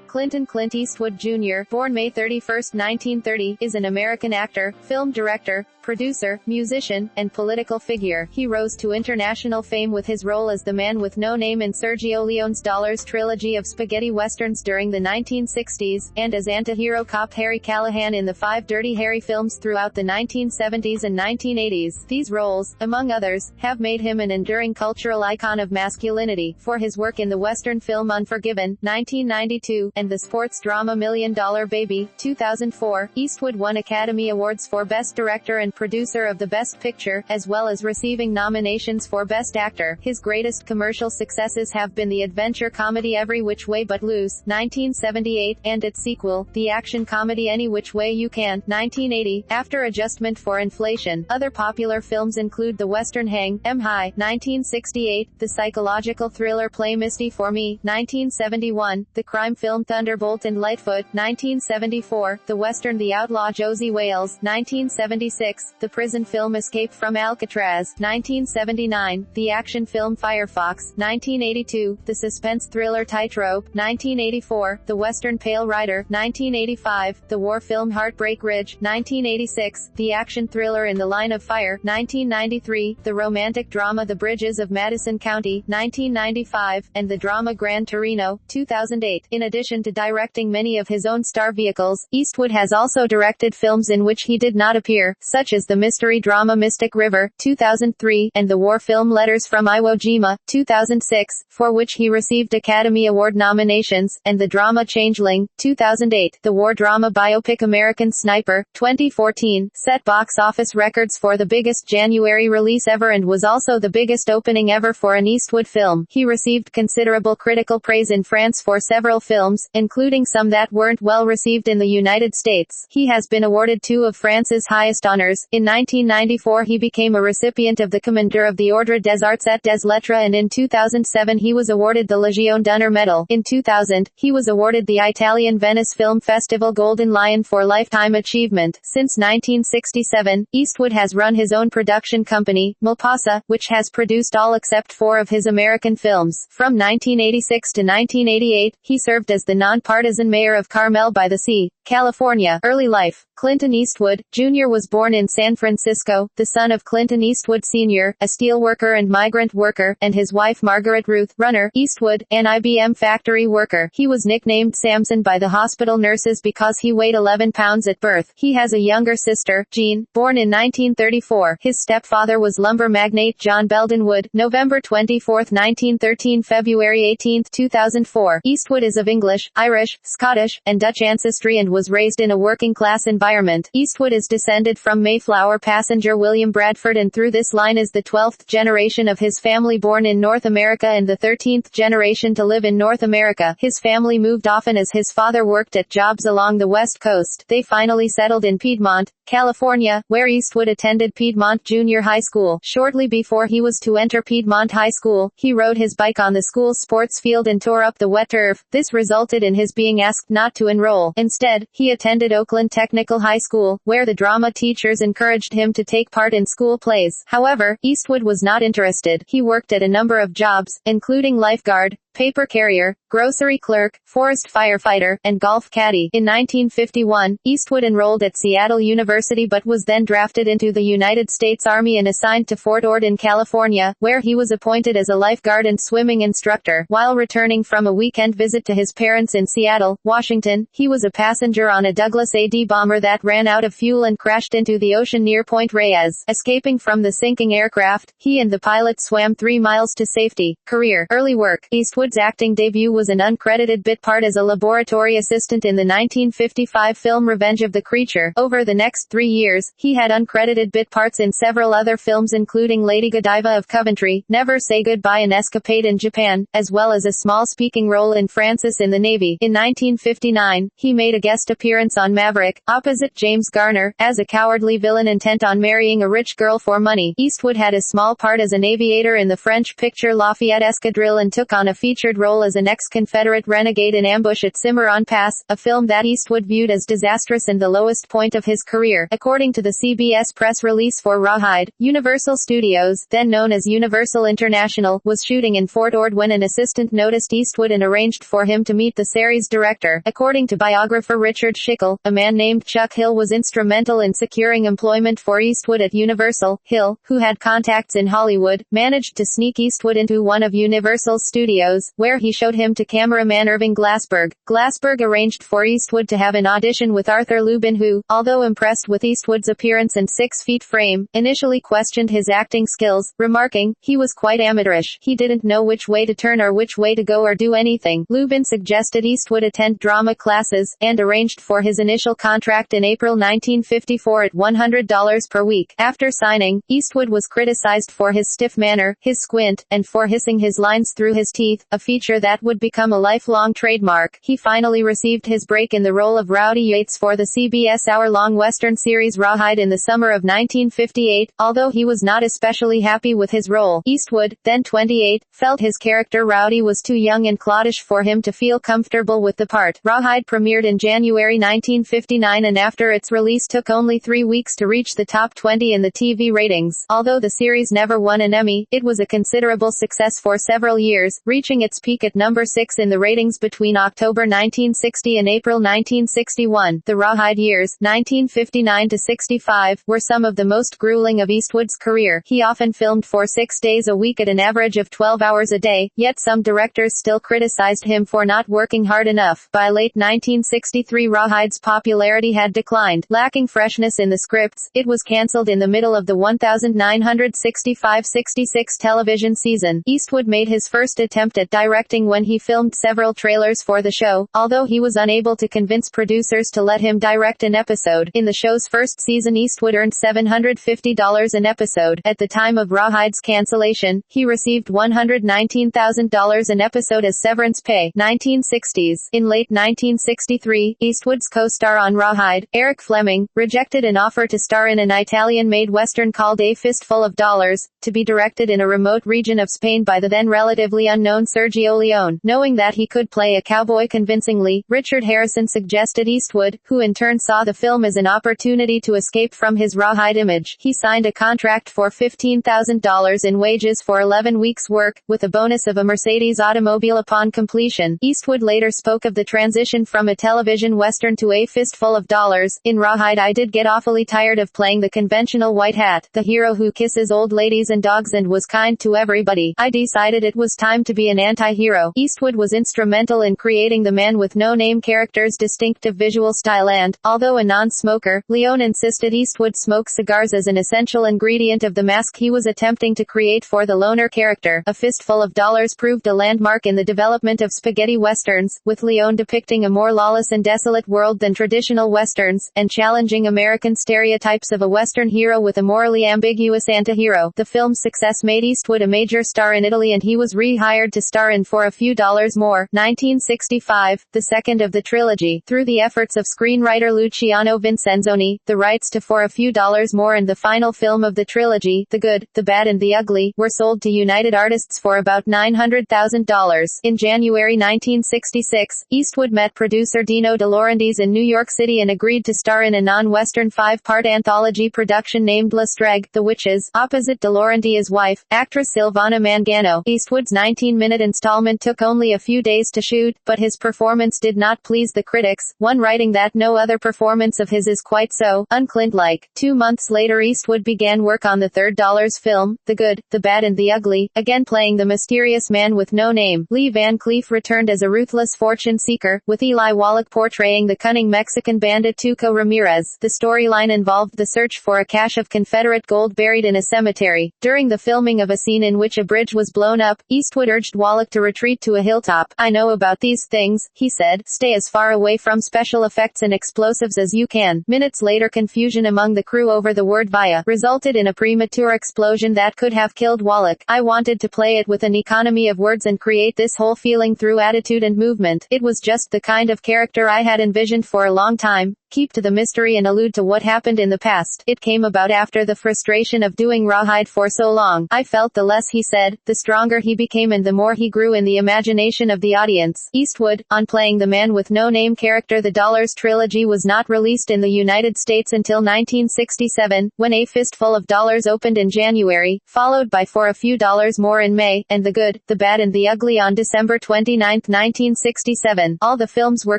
Clint Eastwood Jr., born May 31, 1930, is an American actor, film director, producer, musician, and political figure. He rose to international fame with his role as the man with no name in Sergio Leone's Dollars trilogy of spaghetti westerns during the 1960s, and as anti-hero cop Harry Callahan in the 5 Dirty Harry films throughout the 1970s and 1980s. These roles, among others, have made him an enduring cultural icon of masculinity. For his work in the western film Unforgiven, 1992, and the sports drama $1 Million Baby, 2004, Eastwood won Academy Awards for Best Director and producer of the Best Picture, as well as receiving nominations for Best Actor. His greatest commercial successes have been the adventure comedy Every Which Way But Loose, 1978, and its sequel, the action comedy Any Which Way You Can, 1980, after adjustment for inflation. Other popular films include the western Hang 'Em High, 1968, the psychological thriller Play Misty for Me, 1971, the crime film Thunderbolt and Lightfoot, 1974, the western The Outlaw Josie Wales, 1976, the prison film Escape from Alcatraz, 1979, the action film Firefox, 1982, the suspense thriller Tightrope, 1984, the western Pale Rider, 1985, the war film Heartbreak Ridge, 1986, the action thriller In the Line of Fire, 1993, the romantic drama The Bridges of Madison County, 1995, and the drama Gran Torino, 2008. In addition to directing many of his own star vehicles, Eastwood has also directed films in which he did not appear, such as the mystery drama Mystic River, 2003, and the war film Letters from Iwo Jima, 2006, for which he received Academy Award nominations, and the drama Changeling, 2008. The war drama biopic American Sniper, 2014, set box office records for the biggest January release ever and was also the biggest opening ever for an Eastwood film. He received considerable critical praise in France for several films, including some that weren't well received in the United States. He has been awarded 2 of France's highest honors. In 1994 he became a recipient of the Commandeur of the Ordre des Arts et des Lettres, and in 2007 he was awarded the Légion d'honneur medal. In 2000, he was awarded the Italian Venice Film Festival Golden Lion for lifetime achievement. Since 1967, Eastwood has run his own production company, Malpasa, which has produced all except 4 of his American films. From 1986 to 1988, he served as the nonpartisan mayor of Carmel by the Sea, California. Early life. Clint Eastwood, Jr. was born in San Francisco, the son of Clint Eastwood Sr., a steelworker and migrant worker, and his wife Margaret Ruth Runner Eastwood, an IBM factory worker. He was nicknamed Samson by the hospital nurses because he weighed 11 pounds at birth. He has a younger sister, Jean, born in 1934. His stepfather was lumber magnate John Belden Wood, November 24, 1913 February 18, 2004. Eastwood is of English, Irish, Scottish, and Dutch ancestry and was raised in a working-class environment. Eastwood is descended from Mayflower passenger William Bradford, and through this line is the 12th generation of his family born in North America and the 13th generation to live in North America. His family moved often as his father worked at jobs along the West Coast. They finally settled in Piedmont, California, where Eastwood attended Piedmont Junior High School. Shortly before he was to enter Piedmont High School, he rode his bike on the school's sports field and tore up the wet turf. This resulted in his being asked not to enroll. Instead, he attended Oakland Technical High School, where the drama teachers encouraged him to take part in school plays. However, Eastwood was not interested. He worked at a number of jobs, including lifeguard, paper carrier, grocery clerk, forest firefighter, and golf caddy. In 1951, Eastwood enrolled at Seattle University but was then drafted into the United States Army and assigned to Fort Ord in California, where he was appointed as a lifeguard and swimming instructor. While returning from a weekend visit to his parents in Seattle, Washington, he was a passenger on a Douglas AD bomber that ran out of fuel and crashed into the ocean near Point Reyes. Escaping from the sinking aircraft, he and the pilot swam 3 miles to safety. Career. Early work. Eastwood's acting debut was an uncredited bit part as a laboratory assistant in the 1955 film Revenge of the Creature. Over the next 3 years, he had uncredited bit parts in several other films including Lady Godiva of Coventry, Never Say Goodbye and Escapade in Japan, as well as a small speaking role in Francis in the Navy. In 1959, he made a guest appearance on Maverick, opposite James Garner, as a cowardly villain intent on marrying a rich girl for money. Eastwood had a small part as an aviator in the French picture Lafayette Escadrille and took on a featured role as an ex-Confederate renegade in Ambush at Cimarron Pass, a film that Eastwood viewed as disastrous and the lowest point of his career. According to the CBS press release for Rawhide, Universal Studios, then known as Universal International, was shooting in Fort Ord when an assistant noticed Eastwood and arranged for him to meet the series director. According to biographer Richard Schickel, a man named Chuck Hill was instrumental in securing employment for Eastwood at Universal. Hill, who had contacts in Hollywood, managed to sneak Eastwood into one of Universal's studios, where he showed him to cameraman Irving Glassberg. Glassberg arranged for Eastwood to have an audition with Arthur Lubin who, although impressed with Eastwood's appearance and 6-foot frame, initially questioned his acting skills, remarking, "He was quite amateurish. He didn't know which way to turn or which way to go or do anything." Lubin suggested Eastwood attend drama classes, and arranged for his initial contract in April 1954 at $100 per week. After signing, Eastwood was criticized for his stiff manner, his squint, and for hissing his lines through his teeth, a feature that would become a lifelong trademark. He finally received his break in the role of Rowdy Yates for the CBS hour-long Western series Rawhide in the summer of 1958, although he was not especially happy with his role. Eastwood, then 28, felt his character Rowdy was too young and cloddish for him to feel comfortable with the part. Rawhide premiered in January 1959 and after its release took only 3 weeks to reach the top 20 in the TV ratings. Although the series never won an Emmy, it was a considerable success for several years, reaching its peak at number 6 in the ratings between October 1960 and April 1961. The Rawhide years, 1959 to 65, were some of the most grueling of Eastwood's career. He often filmed for 6 days a week at an average of 12 hours a day, yet some directors still criticized him for not working hard enough. By late 1963 Rawhide's popularity had declined. Lacking freshness in the scripts, it was cancelled in the middle of the 1965-66 television season. Eastwood made his first attempt at directing when he filmed several trailers for the show, although he was unable to convince producers to let him direct an episode. In the show's first season Eastwood earned $750 an episode. At the time of Rawhide's cancellation, he received $119,000 an episode as severance pay. 1960s. In late 1963, Eastwood's co-star on Rawhide, Eric Fleming, rejected an offer to star in an Italian-made western called A Fistful of Dollars, to be directed in a remote region of Spain by the then relatively unknown Sergio Leone. Knowing that he could play a cowboy convincingly, Richard Harrison suggested Eastwood, who in turn saw the film as an opportunity to escape from his Rawhide image. He signed a contract for $15,000 in wages for 11 weeks' work, with a bonus of a Mercedes automobile upon completion. Eastwood later spoke of the transition from a television western to A Fistful of Dollars. "In Rawhide I did get awfully tired of playing the conventional white hat, the hero who kisses old ladies and dogs and was kind to everybody. I decided it was time to be an anti-hero." Eastwood was instrumental in creating the Man with No Name character's distinctive visual style and, although a non-smoker, Leone insisted Eastwood smoke cigars as an essential ingredient of the mask he was attempting to create for the loner character. A Fistful of Dollars proved a landmark in the development of spaghetti westerns, with Leone depicting a more lawless and desolate world than traditional westerns, and challenging American stereotypes of a western hero with a morally ambiguous anti-hero. The film's success made Eastwood a major star in Italy and he was re-hired to star in For a Few Dollars More. 1965, the second of the trilogy. Through the efforts of screenwriter Luciano Vincenzoni, the rights to For a Few Dollars More and the final film of the trilogy, The Good, the Bad and the Ugly, were sold to United Artists for about $900,000. In January 1966, Eastwood met producer Dino De Laurentiis in New York City and agreed to star in a non-Western 5-part anthology production named La Streg, The Witches, opposite De Laurentiis' wife, actress Silvana Mangano. Eastwood's 19-minute installment took only a few days to shoot, but his performance did not please the critics, one writing that no other performance of his is quite so un-Clint-like. 2 months later Eastwood began work on the third Dollars film, The Good, the Bad and the Ugly, again playing the mysterious man with no name. Lee Van Cleef returned as a ruthless fortune seeker, with Eli Wallach portraying the cunning Mexican bandit Tuco Ramirez. The storyline involved the search for a cache of Confederate gold buried in a cemetery. During the filming of a scene in which a bridge was blown up, Eastwood urged Wallach to retreat to a hilltop. "I know about these things," he said. "Stay as far away from special effects and explosives as you can." Minutes later confusion among the crew over the word via resulted in a premature explosion that could have killed Wallach. "I wanted to play it with an economy of words and create this whole feeling through attitude and movement. It was just the kind of character I had envisioned for a long time. Keep to the mystery and allude to what happened in the past. It came about after the frustration of doing Rawhide for so long. I felt the less he said, the stronger he became and the more he grew in the imagination of the audience. Eastwood, on playing the man with no name character. The Dollars trilogy was not released in the United States until 1967, when A Fistful of Dollars opened in January, followed by For a Few Dollars More in May, and The Good, the Bad and the Ugly on December 29, 1967. All the films were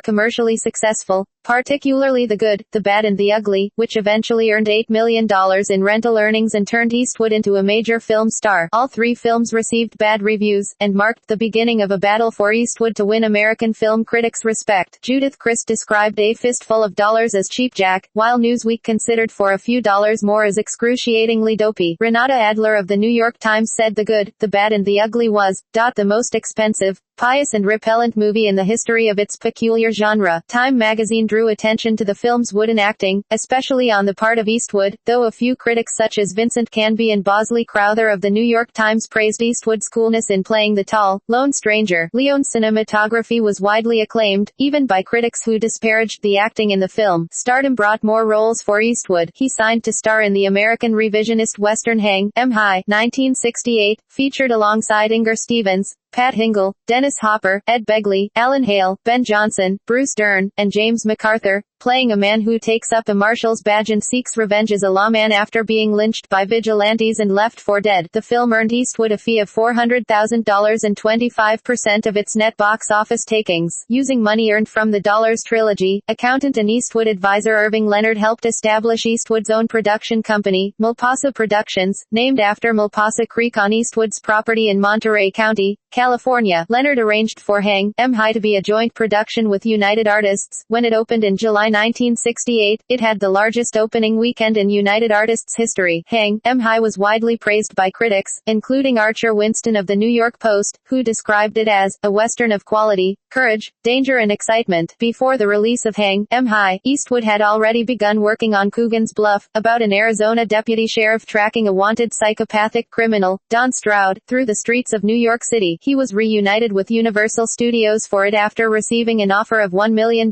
commercially successful, particularly The Good, the Bad and the Ugly, which eventually earned $8 million in rental earnings and turned Eastwood into a major film star. All three films received bad reviews, and marked the beginning of a battle for Eastwood to win American film critics' respect. Judith Crist described A Fistful of Dollars as cheap jack, while Newsweek considered For a Few Dollars More as excruciatingly dopey. Renata Adler of the New York Times said The Good, the Bad and the Ugly was, the most expensive, pious and repellent movie in the history of its peculiar genre. Time magazine drew attention to the film's wooden acting, especially on the part of Eastwood, though a few critics such as Vincent Canby and Bosley Crowther of the New York Times praised Eastwood's coolness in playing the tall, lone stranger. Leone's cinematography was widely acclaimed, even by critics who disparaged the acting in the film. Stardom brought more roles for Eastwood. He signed to star in the American revisionist western Hang 'Em High, 1968, featured alongside Inger Stevens, Pat Hingle, Dennis Hopper, Ed Begley, Alan Hale, Ben Johnson, Bruce Dern, and James MacArthur, playing a man who takes up a marshal's badge and seeks revenge as a lawman after being lynched by vigilantes and left for dead. The film earned Eastwood a fee of $400,000 and 25% of its net box office takings. Using money earned from the Dollars trilogy, accountant and Eastwood advisor Irving Leonard helped establish Eastwood's own production company, Mulpasa Productions, named after Mulpasa Creek on Eastwood's property in Monterey County, California. Leonard arranged for Hang 'Em High to be a joint production with United Artists. When it opened in July 1968, it had the largest opening weekend in United Artists history. Hang 'Em High was widely praised by critics, including Archer Winston of the New York Post, who described it as a western of quality, courage, danger and excitement. Before the release of Hang 'Em High, Eastwood had already begun working on Coogan's Bluff, about an Arizona deputy sheriff tracking a wanted psychopathic criminal, Don Stroud, through the streets of New York City. He was reunited with Universal Studios for it after receiving an offer of $1 million,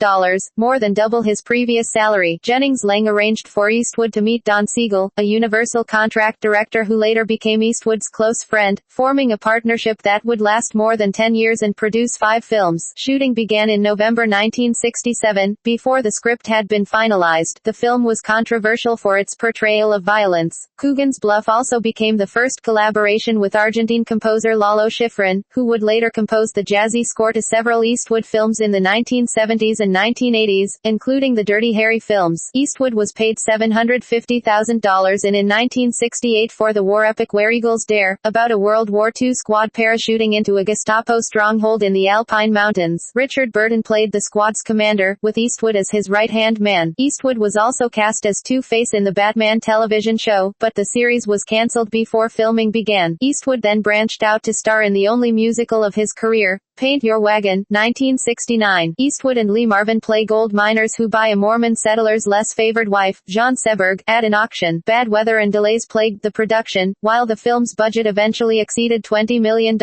more than double his previous salary. Jennings Lang arranged for Eastwood to meet Don Siegel, a Universal contract director who later became Eastwood's close friend, forming a partnership that would last more than 10 years and produce 5 films. Shooting began in November 1967, before the script had been finalized. The film was controversial for its portrayal of violence. Coogan's Bluff also became the first collaboration with Argentine composer Lalo Schifrin, who would later compose the jazzy score to several Eastwood films in the 1970s and 1980s, including the Dirty Harry films. Eastwood was paid $750,000 in 1968 for the war epic Where Eagles Dare, about a World War II squad parachuting into a Gestapo stronghold in the Alpine Mountains. Richard Burton played the squad's commander, with Eastwood as his right-hand man. Eastwood was also cast as Two-Face in the Batman television show, but the series was cancelled before filming began. Eastwood then branched out to star in the only musical of his career, Paint Your Wagon, 1969. Eastwood and Lee Marvin play gold miners who buy a Mormon settler's less favored wife, Jean Seberg, at an auction. Bad weather and delays plagued the production, while the film's budget eventually exceeded $20 million,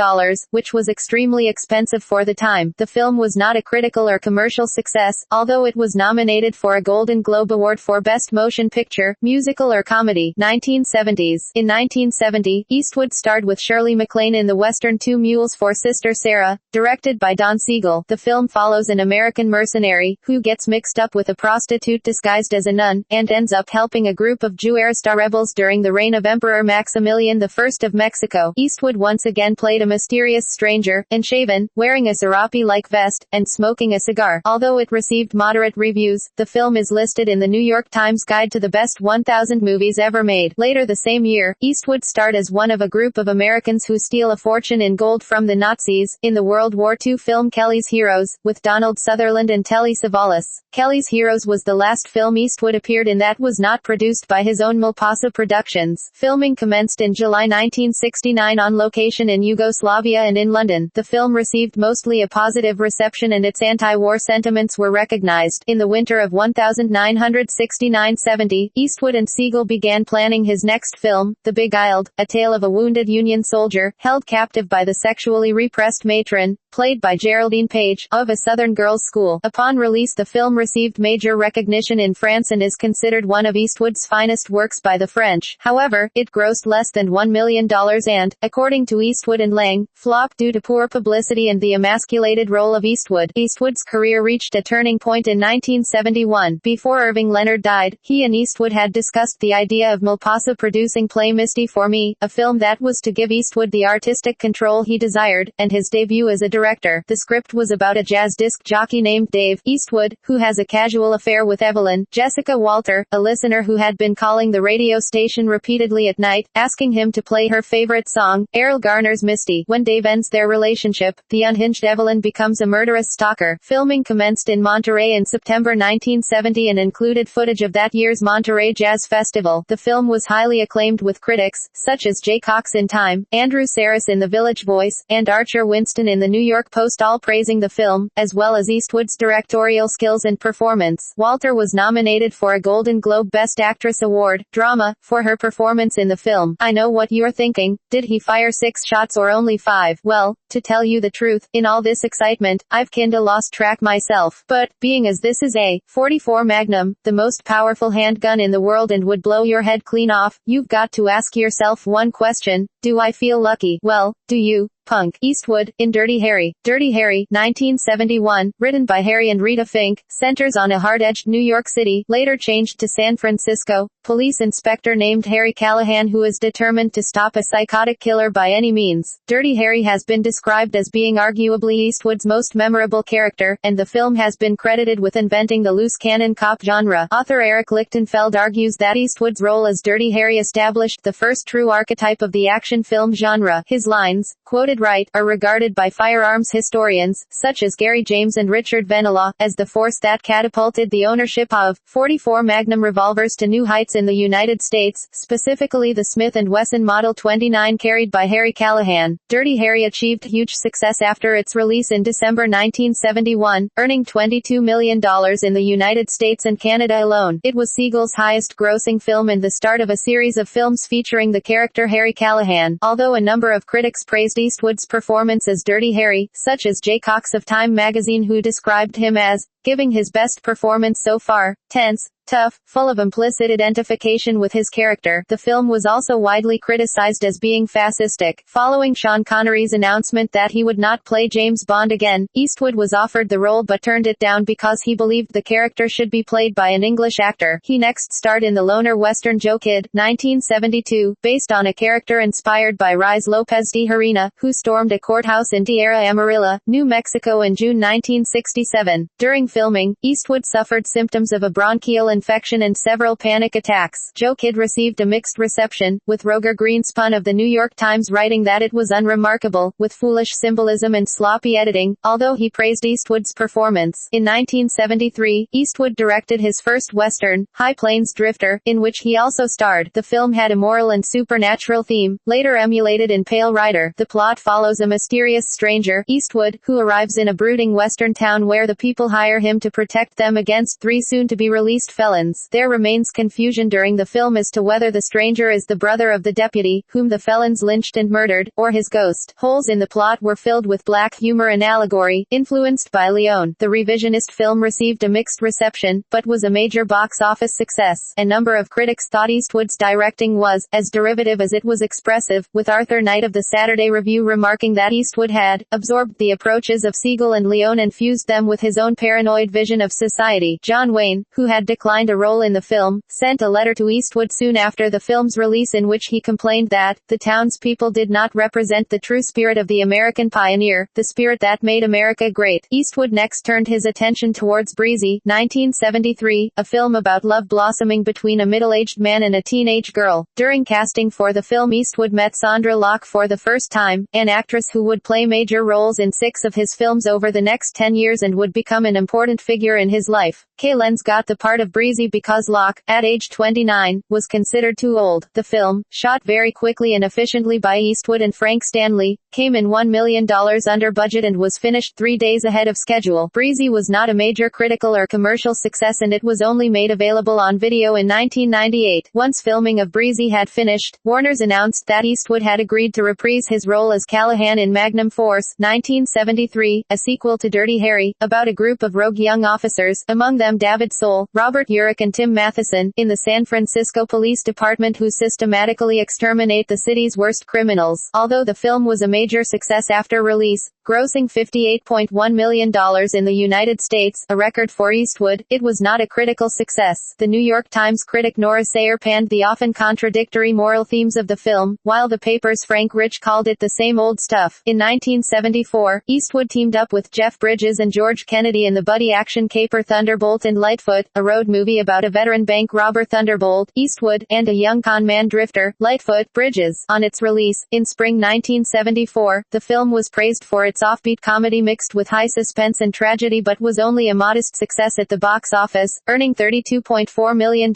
which was extremely expensive for the time. The film was not a critical or commercial success, although it was nominated for a Golden Globe Award for Best Motion Picture, Musical or Comedy. 1970s. In 1970, Eastwood starred with Shirley MacLaine in the western Two Mules for Sister Sarah, directed by Don Siegel. The film follows an American mercenary, who gets mixed up with a prostitute disguised as a nun, and ends up helping a group of Jew Arista rebels during the reign of Emperor Maximilian I of Mexico. Eastwood once again played a mysterious stranger, unshaven, wearing a serape-like vest, and smoking a cigar. Although it received moderate reviews, the film is listed in the New York Times Guide to the Best 1,000 Movies Ever Made. Later the same year, Eastwood starred as one of a group of Americans who steal a fortune in gold from the Nazis, in the World War II film Kelly's Heroes, with Donald Sutherland and Telly Savalas. Kelly's Heroes was the last film Eastwood appeared in that was not produced by his own Mulpasa Productions. Filming commenced in July 1969 on location in Yugoslavia and in London. The film received mostly a positive reception and its anti-war sentiments were recognized. In the winter of 1969-70, Eastwood and Siegel began planning his next film, The Beguiled, a tale of a wounded Union soldier, held captive by the sexually repressed matron, played by Geraldine Page, of a Southern girls' school. Upon release, the film received major recognition in France and is considered one of Eastwood's finest works by the French. However, it grossed less than $1 million and, according to Eastwood and Lang, flopped due to poor publicity and the emasculated role of Eastwood. Eastwood's career reached a turning point in 1971. Before Irving Leonard died, he and Eastwood had discussed the idea of Milpasa producing Play Misty for Me, a film that was to give Eastwood the artistic control he desired, and his debut as a director. The script was about a jazz disc jockey named Dave Eastwood, who has a casual affair with Evelyn Jessica Walter, a listener who had been calling the radio station repeatedly at night, asking him to play her favorite song, Errol Garner's Misty. When Dave ends their relationship, the unhinged Evelyn becomes a murderous stalker. Filming commenced in Monterey in September 1970 and included footage of that year's Monterey Jazz Festival. The film was highly acclaimed with critics, such as Jay Cox in Time, Andrew Sarris in The Village Voice, and Archer Winston in the New York Post, all praising the film, as well as Eastwood's directorial skills and performance. Walter was nominated for a Golden Globe Best Actress Award, Drama, for her performance in the film. I know what you're thinking. Did he fire 6 shots or only 5? Well, to tell you the truth, in all this excitement, I've kinda lost track myself. But, being as this is a .44 Magnum, the most powerful handgun in the world and would blow your head clean off, you've got to ask yourself one question: do I feel lucky? Well, do you? Punk. Eastwood, in Dirty Harry. Dirty Harry, 1971, written by Harry and Rita Fink, centers on a hard-edged New York City, later changed to San Francisco, police inspector named Harry Callahan who is determined to stop a psychotic killer by any means. Dirty Harry has been described as being arguably Eastwood's most memorable character, and the film has been credited with inventing the loose cannon cop genre. Author Eric Lichtenfeld argues that Eastwood's role as Dirty Harry established the first true archetype of the action film genre. His lines, quoted right, are regarded by firearms historians, such as Gary James and Richard Venelaw, as the force that catapulted the ownership of .44 Magnum revolvers to new heights in the United States, specifically the Smith & Wesson Model 29 carried by Harry Callahan. Dirty Harry achieved huge success after its release in December 1971, earning $22 million in the United States and Canada alone. It was Siegel's highest-grossing film and the start of a series of films featuring the character Harry Callahan. Although a number of critics praised Eastwood's performance as Dirty Harry, such as Jay Cox of Time magazine, who described him as giving his best performance so far, tense, tough, full of implicit identification with his character. The film was also widely criticized as being fascistic. Following Sean Connery's announcement that he would not play James Bond again, Eastwood was offered the role but turned it down because he believed the character should be played by an English actor. He next starred in the loner western Joe Kidd, 1972, based on a character inspired by Riz Lopez de Harina, who stormed a courthouse in Tierra Amarilla, New Mexico in June 1967. During filming, Eastwood suffered symptoms of a bronchial infection and several panic attacks. Joe Kidd received a mixed reception, with Roger Greenspun of the New York Times writing that it was unremarkable, with foolish symbolism and sloppy editing, although he praised Eastwood's performance. In 1973, Eastwood directed his first Western, High Plains Drifter, in which he also starred. The film had a moral and supernatural theme, later emulated in Pale Rider. The plot follows a mysterious stranger, Eastwood, who arrives in a brooding western town where the people hire him to protect them against 3 soon-to-be-released felons. There remains confusion during the film as to whether the stranger is the brother of the deputy, whom the felons lynched and murdered, or his ghost. Holes in the plot were filled with black humor and allegory, influenced by Leone. The revisionist film received a mixed reception, but was a major box office success. A number of critics thought Eastwood's directing was as derivative as it was expressive, with Arthur Knight of the Saturday Review remarking that Eastwood had absorbed the approaches of Siegel and Leone and fused them with his own paranoid vision of society. John Wayne, who had declined a role in the film, sent a letter to Eastwood soon after the film's release in which he complained that the townspeople did not represent the true spirit of the American pioneer, the spirit that made America great. Eastwood next turned his attention towards Breezy, 1973, a film about love blossoming between a middle-aged man and a teenage girl. During casting for the film, Eastwood met Sandra Locke for the first time, an actress who would play major roles in 6 of his films over the next 10 years and would become an important important figure in his life. Lenz got the part of Breezy because Locke, at age 29, was considered too old. The film, shot very quickly and efficiently by Eastwood and Frank Stanley, came in $1 million under budget and was finished 3 days ahead of schedule. Breezy was not a major critical or commercial success and it was only made available on video in 1998. Once filming of Breezy had finished, Warner's announced that Eastwood had agreed to reprise his role as Callahan in Magnum Force, 1973, a sequel to Dirty Harry, about a group of rogue young officers, among them David Soul, Robert Urich and Tim Matheson, in the San Francisco Police Department who systematically exterminate the city's worst criminals. Although the film was a major success after release, grossing $58.1 million in the United States, a record for Eastwood, it was not a critical success. The New York Times critic Nora Sayer panned the often contradictory moral themes of the film, while the paper's Frank Rich called it the same old stuff. In 1974, Eastwood teamed up with Jeff Bridges and George Kennedy in the buddy action caper Thunderbolt and Lightfoot, a road movie about a veteran bank robber Thunderbolt, Eastwood, and a young con man drifter, Lightfoot, Bridges. On its release, in spring 1974, the film was praised for its offbeat comedy mixed with high suspense and tragedy but was only a modest success at the box office, earning $32.4 million.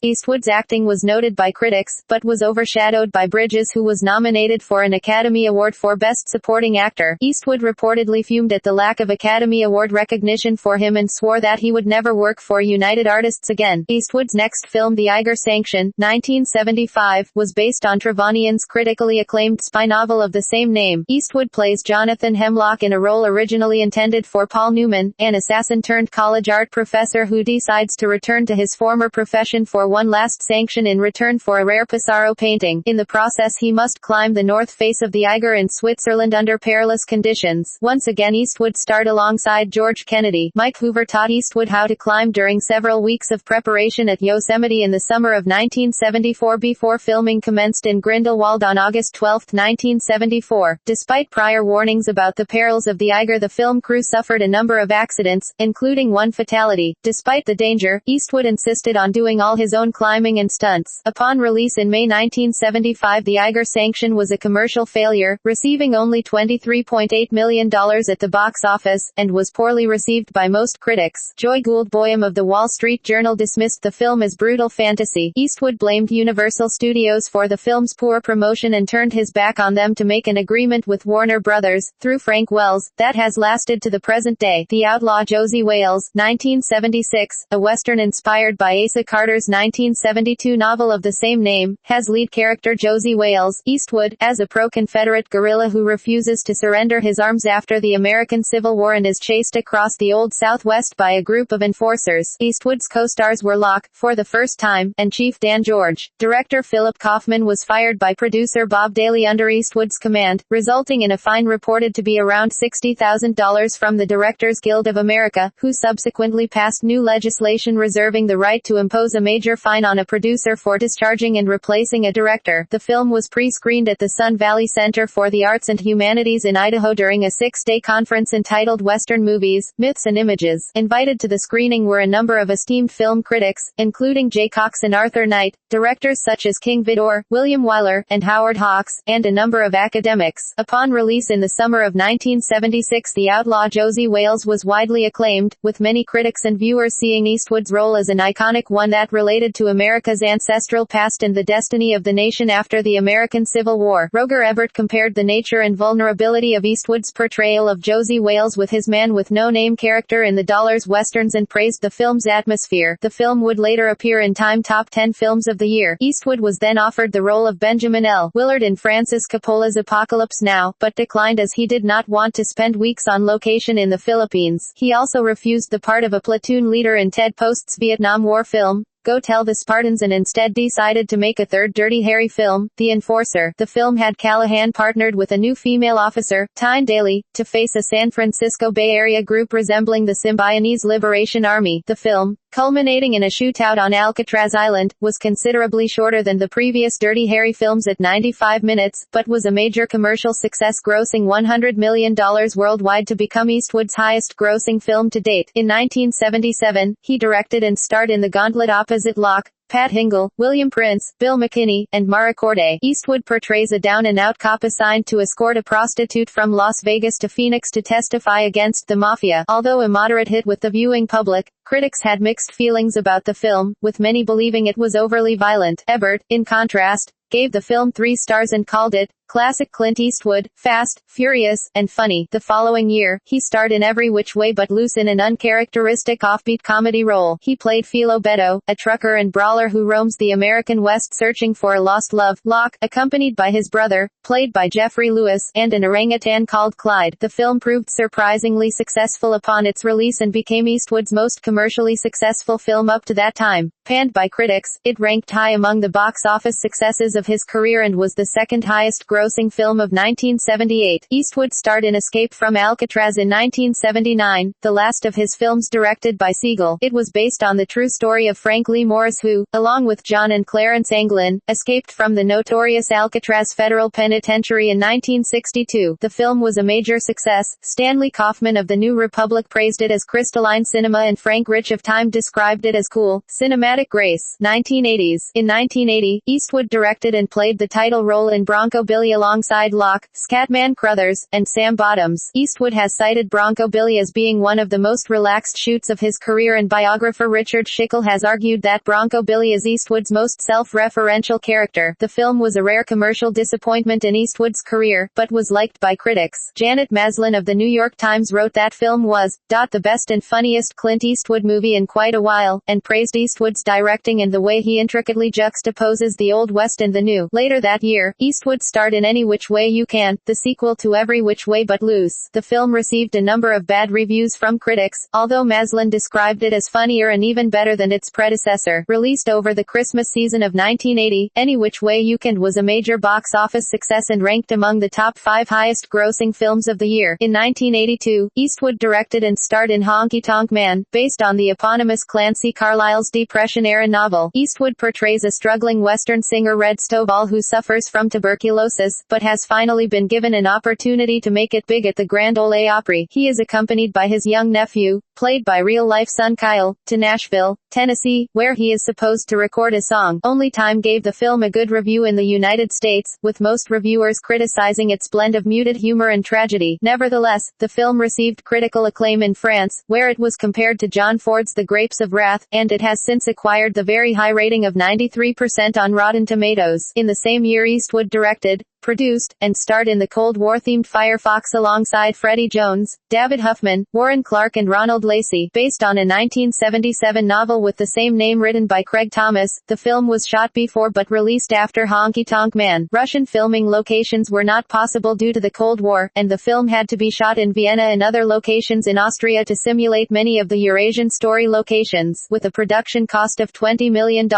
Eastwood's acting was noted by critics, but was overshadowed by Bridges who was nominated for an Academy Award for Best Supporting Actor. Eastwood reportedly fumed at the lack of Academy Award recognition for him and swore that he would never work for United Artists again. Eastwood's next film The Eiger Sanction, 1975, was based on Trevanian's critically acclaimed spy novel of the same name. Eastwood plays Jonathan Hemlock in a role originally intended for Paul Newman, an assassin-turned-college art professor who decides to return to his former profession for one last sanction in return for a rare Pissarro painting. In the process he must climb the north face of the Eiger in Switzerland under perilous conditions. Once again Eastwood starred alongside George Kennedy. Mike Hoover taught Eastwood how to climb during several weeks of preparation at Yosemite in the summer of 1974 before filming commenced in Grindelwald on August 12, 1974. Despite prior warnings about the perils of the Eiger, the film crew suffered a number of accidents, including one fatality. Despite the danger, Eastwood insisted on doing all his own climbing and stunts. Upon release in May 1975, The Eiger Sanction was a commercial failure, receiving only $23.8 million at the box office, and was poorly received by most critics. Joy Gould Boyum of the Wall Street Journal dismissed the film as brutal fantasy. Eastwood blamed Universal Studios for the film's poor promotion and turned his back on them to make an agreement with Warner Brothers, through Frank Wells, that has lasted to the present day. The Outlaw Josie Wales, 1976, a western inspired by Asa Carter's 1972 novel of the same name, has lead character Josie Wales, Eastwood, as a pro-Confederate guerrilla who refuses to surrender his arms after the American Civil War and is chased across the Old Southwest by a group of enforcers. Eastwood's co-stars were Locke, for the first time, and Chief Dan George. Director Philip Kaufman was fired by producer Bob Daly under Eastwood's command, resulting in a fine reported to be around $60,000 from the Directors Guild of America, who subsequently passed new legislation reserving the right to impose a major fine on a producer for discharging and replacing a director. The film was pre-screened at the Sun Valley Center for the Arts and Humanities in Idaho during a 6-day conference entitled Western Movies, Myths and Images. Invited to the screening were a number of esteemed film critics, including Jay Cox and Arthur Knight, directors such as King Vidor, William Wyler, and Howard Hawks, and a number of academics. Upon release in the summer of 1976, The Outlaw Josie Wales was widely acclaimed, with many critics and viewers seeing Eastwood's role as an iconic one that related to America's ancestral past and the destiny of the nation after the American Civil War. Roger Ebert compared the nature and vulnerability of Eastwood's portrayal of Josie Wales with his man-with-no-name character in the Dollars westerns and praised the film's atmosphere. The film would later appear in Time Top 10 Films of the Year. Eastwood was then offered the role of Benjamin L. Willard in Francis Coppola's Apocalypse Now, but declined as he did not want to spend weeks on location in the Philippines. He also refused the part of a platoon leader in Ted Post's Vietnam War film, Go Tell the Spartans, and instead decided to make a third Dirty Harry film, The Enforcer. The film had Callahan partnered with a new female officer, Tyne Daly, to face a San Francisco Bay Area group resembling the Symbionese Liberation Army. The film, culminating in a shootout on Alcatraz Island, was considerably shorter than the previous Dirty Harry films at 95 minutes, but was a major commercial success, grossing $100 million worldwide to become Eastwood's highest-grossing film to date. In 1977, he directed and starred in The Gauntlet opposite opposite Locke, Pat Hingle, William Prince, Bill McKinney, and Mara Corday. Eastwood portrays a down-and-out cop assigned to escort a prostitute from Las Vegas to Phoenix to testify against the mafia. Although a moderate hit with the viewing public, critics had mixed feelings about the film, with many believing it was overly violent. Ebert, in contrast, gave the film 3 stars and called it classic Clint Eastwood, fast, furious, and funny. The following year, he starred in Every Which Way But Loose in an uncharacteristic offbeat comedy role. He played Philo Beddoe, a trucker and brawler who roams the American West searching for a lost love, Locke, accompanied by his brother, played by Jeffrey Lewis, and an orangutan called Clyde. The film proved surprisingly successful upon its release and became Eastwood's most commercially successful film up to that time. Panned by critics, it ranked high among the box office successes of his career and was the second highest grossing film of 1978. Eastwood starred in Escape from Alcatraz in 1979, the last of his films directed by Siegel. It was based on the true story of Frank Lee Morris who, along with John and Clarence Anglin, escaped from the notorious Alcatraz Federal Penitentiary in 1962. The film was a major success. Stanley Kaufman of The New Republic praised it as crystalline cinema and Frank Rich of Time described it as cool, cinematic grace. 1980s. In 1980, Eastwood directed and played the title role in Bronco Billy alongside Locke, Scatman Crothers, and Sam Bottoms. Eastwood has cited Bronco Billy as being one of the most relaxed shoots of his career, and biographer Richard Schickel has argued that Bronco Billy is Eastwood's most self-referential character. The film was a rare commercial disappointment in Eastwood's career, but was liked by critics. Janet Maslin of the New York Times wrote that film was the best and funniest Clint Eastwood movie in quite a while, and praised Eastwood's directing and the way he intricately juxtaposes the Old West and the New. Later that year, Eastwood starred in Any Which Way You Can, the sequel to Every Which Way But Loose. The film received a number of bad reviews from critics, although Maslin described it as funnier and even better than its predecessor. Released over the Christmas season of 1980, Any Which Way You Can was a major box office success and ranked among the top 5 highest-grossing films of the year. In 1982, Eastwood directed and starred in Honky Tonk Man, based on the eponymous Clancy Carlyle's Depression-era novel. Eastwood portrays a struggling Western singer Red Stovall who suffers from tuberculosis, but has finally been given an opportunity to make it big at the Grand Ole Opry. He is accompanied by his young nephew, played by real-life son Kyle, to Nashville, Tennessee, where he is supposed to record a song. Only Time gave the film a good review in the United States, with most reviewers criticizing its blend of muted humor and tragedy. Nevertheless, the film received critical acclaim in France, where it was compared to John Ford's The Grapes of Wrath, and it has since acquired the very high rating of 93% on Rotten Tomatoes. In the same year, Eastwood directed, produced, and starred in the Cold War-themed Firefox alongside Freddie Jones, David Huffman, Warren Clark and Ronald Lacey. Based on a 1977 novel with the same name written by Craig Thomas, the film was shot before but released after Honky Tonk Man. Russian filming locations were not possible due to the Cold War, and the film had to be shot in Vienna and other locations in Austria to simulate many of the Eurasian story locations. With a production cost of $20 million,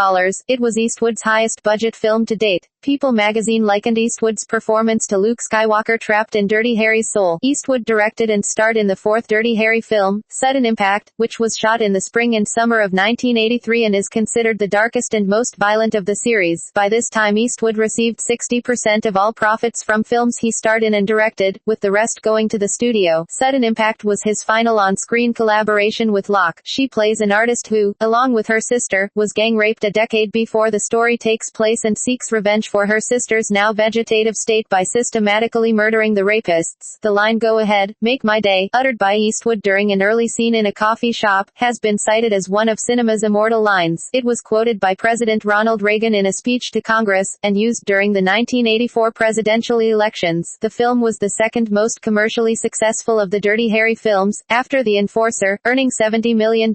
it was Eastwood's highest-budget film to date. People magazine likened Eastwood's performance to Luke Skywalker trapped in Dirty Harry's soul. Eastwood directed and starred in the 4th Dirty Harry film, Sudden Impact, which was shot in the spring and summer of 1983 and is considered the darkest and most violent of the series. By this time Eastwood received 60% of all profits from films he starred in and directed, with the rest going to the studio. Sudden Impact was his final on-screen collaboration with Locke. She plays an artist who, along with her sister, was gang-raped a decade before the story takes place and seeks revenge for her sister's now vegetative state by systematically murdering the rapists. The line "Go ahead, make my day," uttered by Eastwood during an early scene in a coffee shop, has been cited as one of cinema's immortal lines. It was quoted by President Ronald Reagan in a speech to Congress, and used during the 1984 presidential elections. The film was the second most commercially successful of the Dirty Harry films, after The Enforcer, earning $70 million.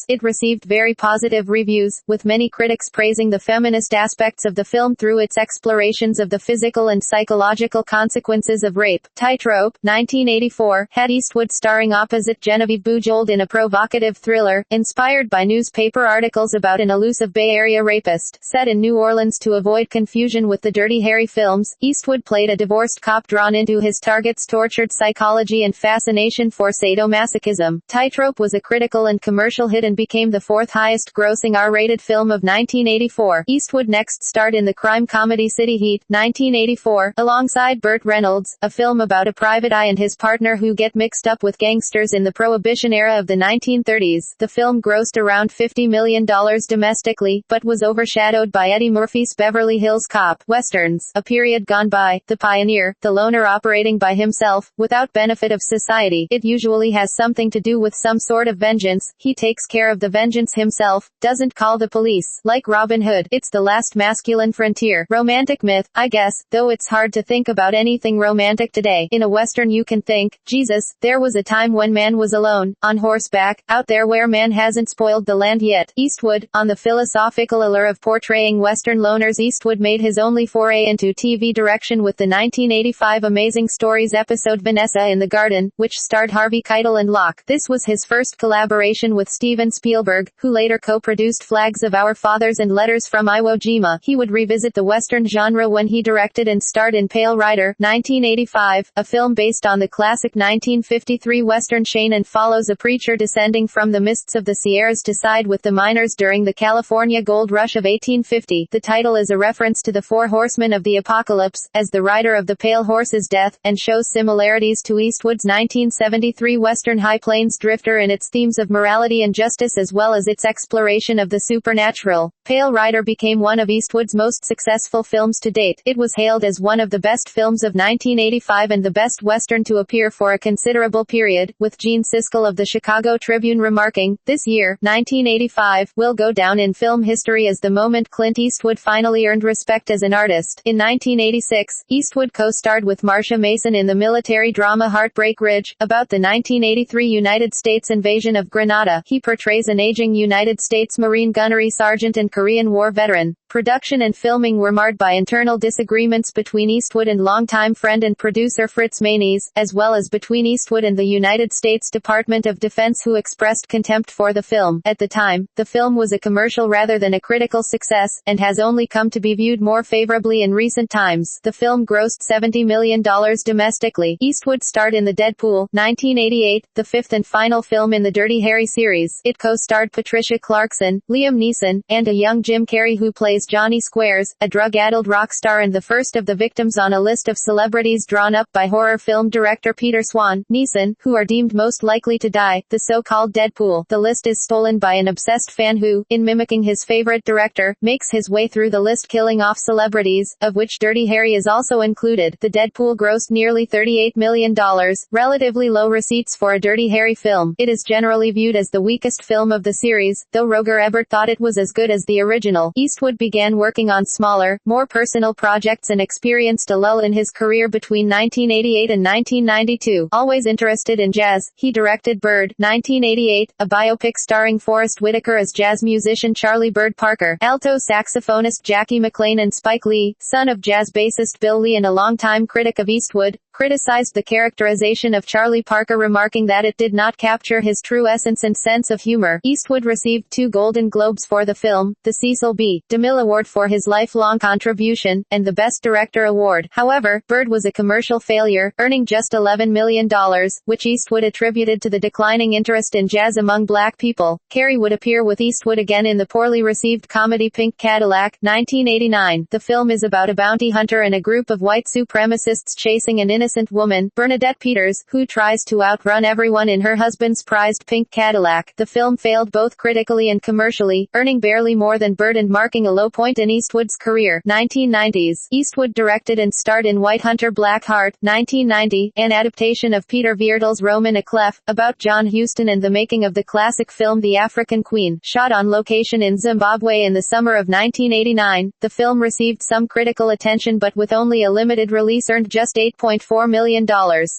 It received very positive reviews, with many critics praising the feminist aspects of the film through its explorations of the physical and psychological consequences of rape. Tightrope, 1984, had Eastwood starring opposite Genevieve Bujold in a provocative thriller, inspired by newspaper articles about an elusive Bay Area rapist. Set in New Orleans to avoid confusion with the Dirty Harry films, Eastwood played a divorced cop drawn into his target's tortured psychology and fascination for sadomasochism. Tightrope was a critical and commercial hit and became the 4th highest-grossing R-rated film of 1984. Eastwood next starred in the crime comedy comedy City Heat, 1984, alongside Burt Reynolds, a film about a private eye and his partner who get mixed up with gangsters in the Prohibition era of the 1930s. The film grossed around $50 million domestically, but was overshadowed by Eddie Murphy's Beverly Hills Cop westerns, a period gone by. The pioneer, the loner operating by himself, without benefit of society. It usually has something to do with some sort of vengeance. He takes care of the vengeance himself, doesn't call the police. Like Robin Hood, it's the last masculine frontier. Romantic myth, I guess, though it's hard to think about anything romantic today. In a western you can think, Jesus, there was a time when man was alone, on horseback, out there where man hasn't spoiled the land yet. Eastwood, on the philosophical allure of portraying western loners, Eastwood made his only foray into TV direction with the 1985 Amazing Stories episode Vanessa in the Garden, which starred Harvey Keitel and Locke. This was his first collaboration with Steven Spielberg, who later co-produced Flags of Our Fathers and Letters from Iwo Jima. He would revisit the western genre when he directed and starred in Pale Rider, 1985, a film based on the classic 1953 western Shane and follows a preacher descending from the mists of the Sierras to side with the miners during the California gold rush of 1850. The title is a reference to the Four Horsemen of the Apocalypse, as the rider of the Pale Horse's death, and shows similarities to Eastwood's 1973 western High Plains Drifter in its themes of morality and justice as well as its exploration of the supernatural. Pale Rider became one of Eastwood's most successful films to date. It was hailed as one of the best films of 1985 and the best western to appear for a considerable period, with Gene Siskel of the Chicago Tribune remarking, "This year, 1985, will go down in film history as the moment Clint Eastwood finally earned respect as an artist." In 1986, Eastwood co-starred with Marsha Mason in the military drama Heartbreak Ridge, about the 1983 United States invasion of Grenada. He portrays an aging United States Marine gunnery sergeant and Korean War veteran. Production and filming were marred by internal disagreements between Eastwood and longtime friend and producer Fritz Maynes, as well as between Eastwood and the United States Department of Defense, who expressed contempt for the film. At the time, the film was a commercial rather than a critical success, and has only come to be viewed more favorably in recent times. The film grossed $70 million domestically. Eastwood starred in The Deadpool, 1988, the fifth and final film in the Dirty Harry series. It co-starred Patricia Clarkson, Liam Neeson, and a young Jim Carrey who plays Johnny Squares, a drug-addled rock star and the first of the victims on a list of celebrities drawn up by horror film director Peter Swan. Neeson, who are deemed most likely to die, the so-called Deadpool. The list is stolen by an obsessed fan who, in mimicking his favorite director, makes his way through the list killing off celebrities, of which Dirty Harry is also included. The Deadpool grossed nearly $38 million, relatively low receipts for a Dirty Harry film. It is generally viewed as the weakest film of the series, though Roger Ebert thought it was as good as the original. Eastwood began working on smaller, more personal projects and experienced a lull in his career between 1988 and 1992. Always interested in jazz, he directed Bird, 1988, a biopic starring Forrest Whitaker as jazz musician Charlie Bird Parker, alto saxophonist Jackie McLean, and Spike Lee, son of jazz bassist Bill Lee and a longtime critic of Eastwood, criticized the characterization of Charlie Parker, remarking that it did not capture his true essence and sense of humor. Eastwood received 2 Golden Globes for the film, the Cecil B. DeMille Award for his lifelong contribution, and the Best Director Award. However, Bird was a commercial failure, earning just $11 million, which Eastwood attributed to the declining interest in jazz among black people. Carey would appear with Eastwood again in the poorly received comedy Pink Cadillac, 1989. The film is about a bounty hunter and a group of white supremacists chasing an innocent woman, Bernadette Peters, who tries to outrun everyone in her husband's prized pink Cadillac. The film failed both critically and commercially, earning barely more than Bird and marking a low point in Eastwood's career. 1990s. Eastwood directed and starred in White Hunter Black Heart, 1990, an adaptation of Peter Viertel's Roman à Clef, about John Huston and the making of the classic film The African Queen. Shot on location in Zimbabwe in the summer of 1989, the film received some critical attention but with only a limited release earned just $8.4 million.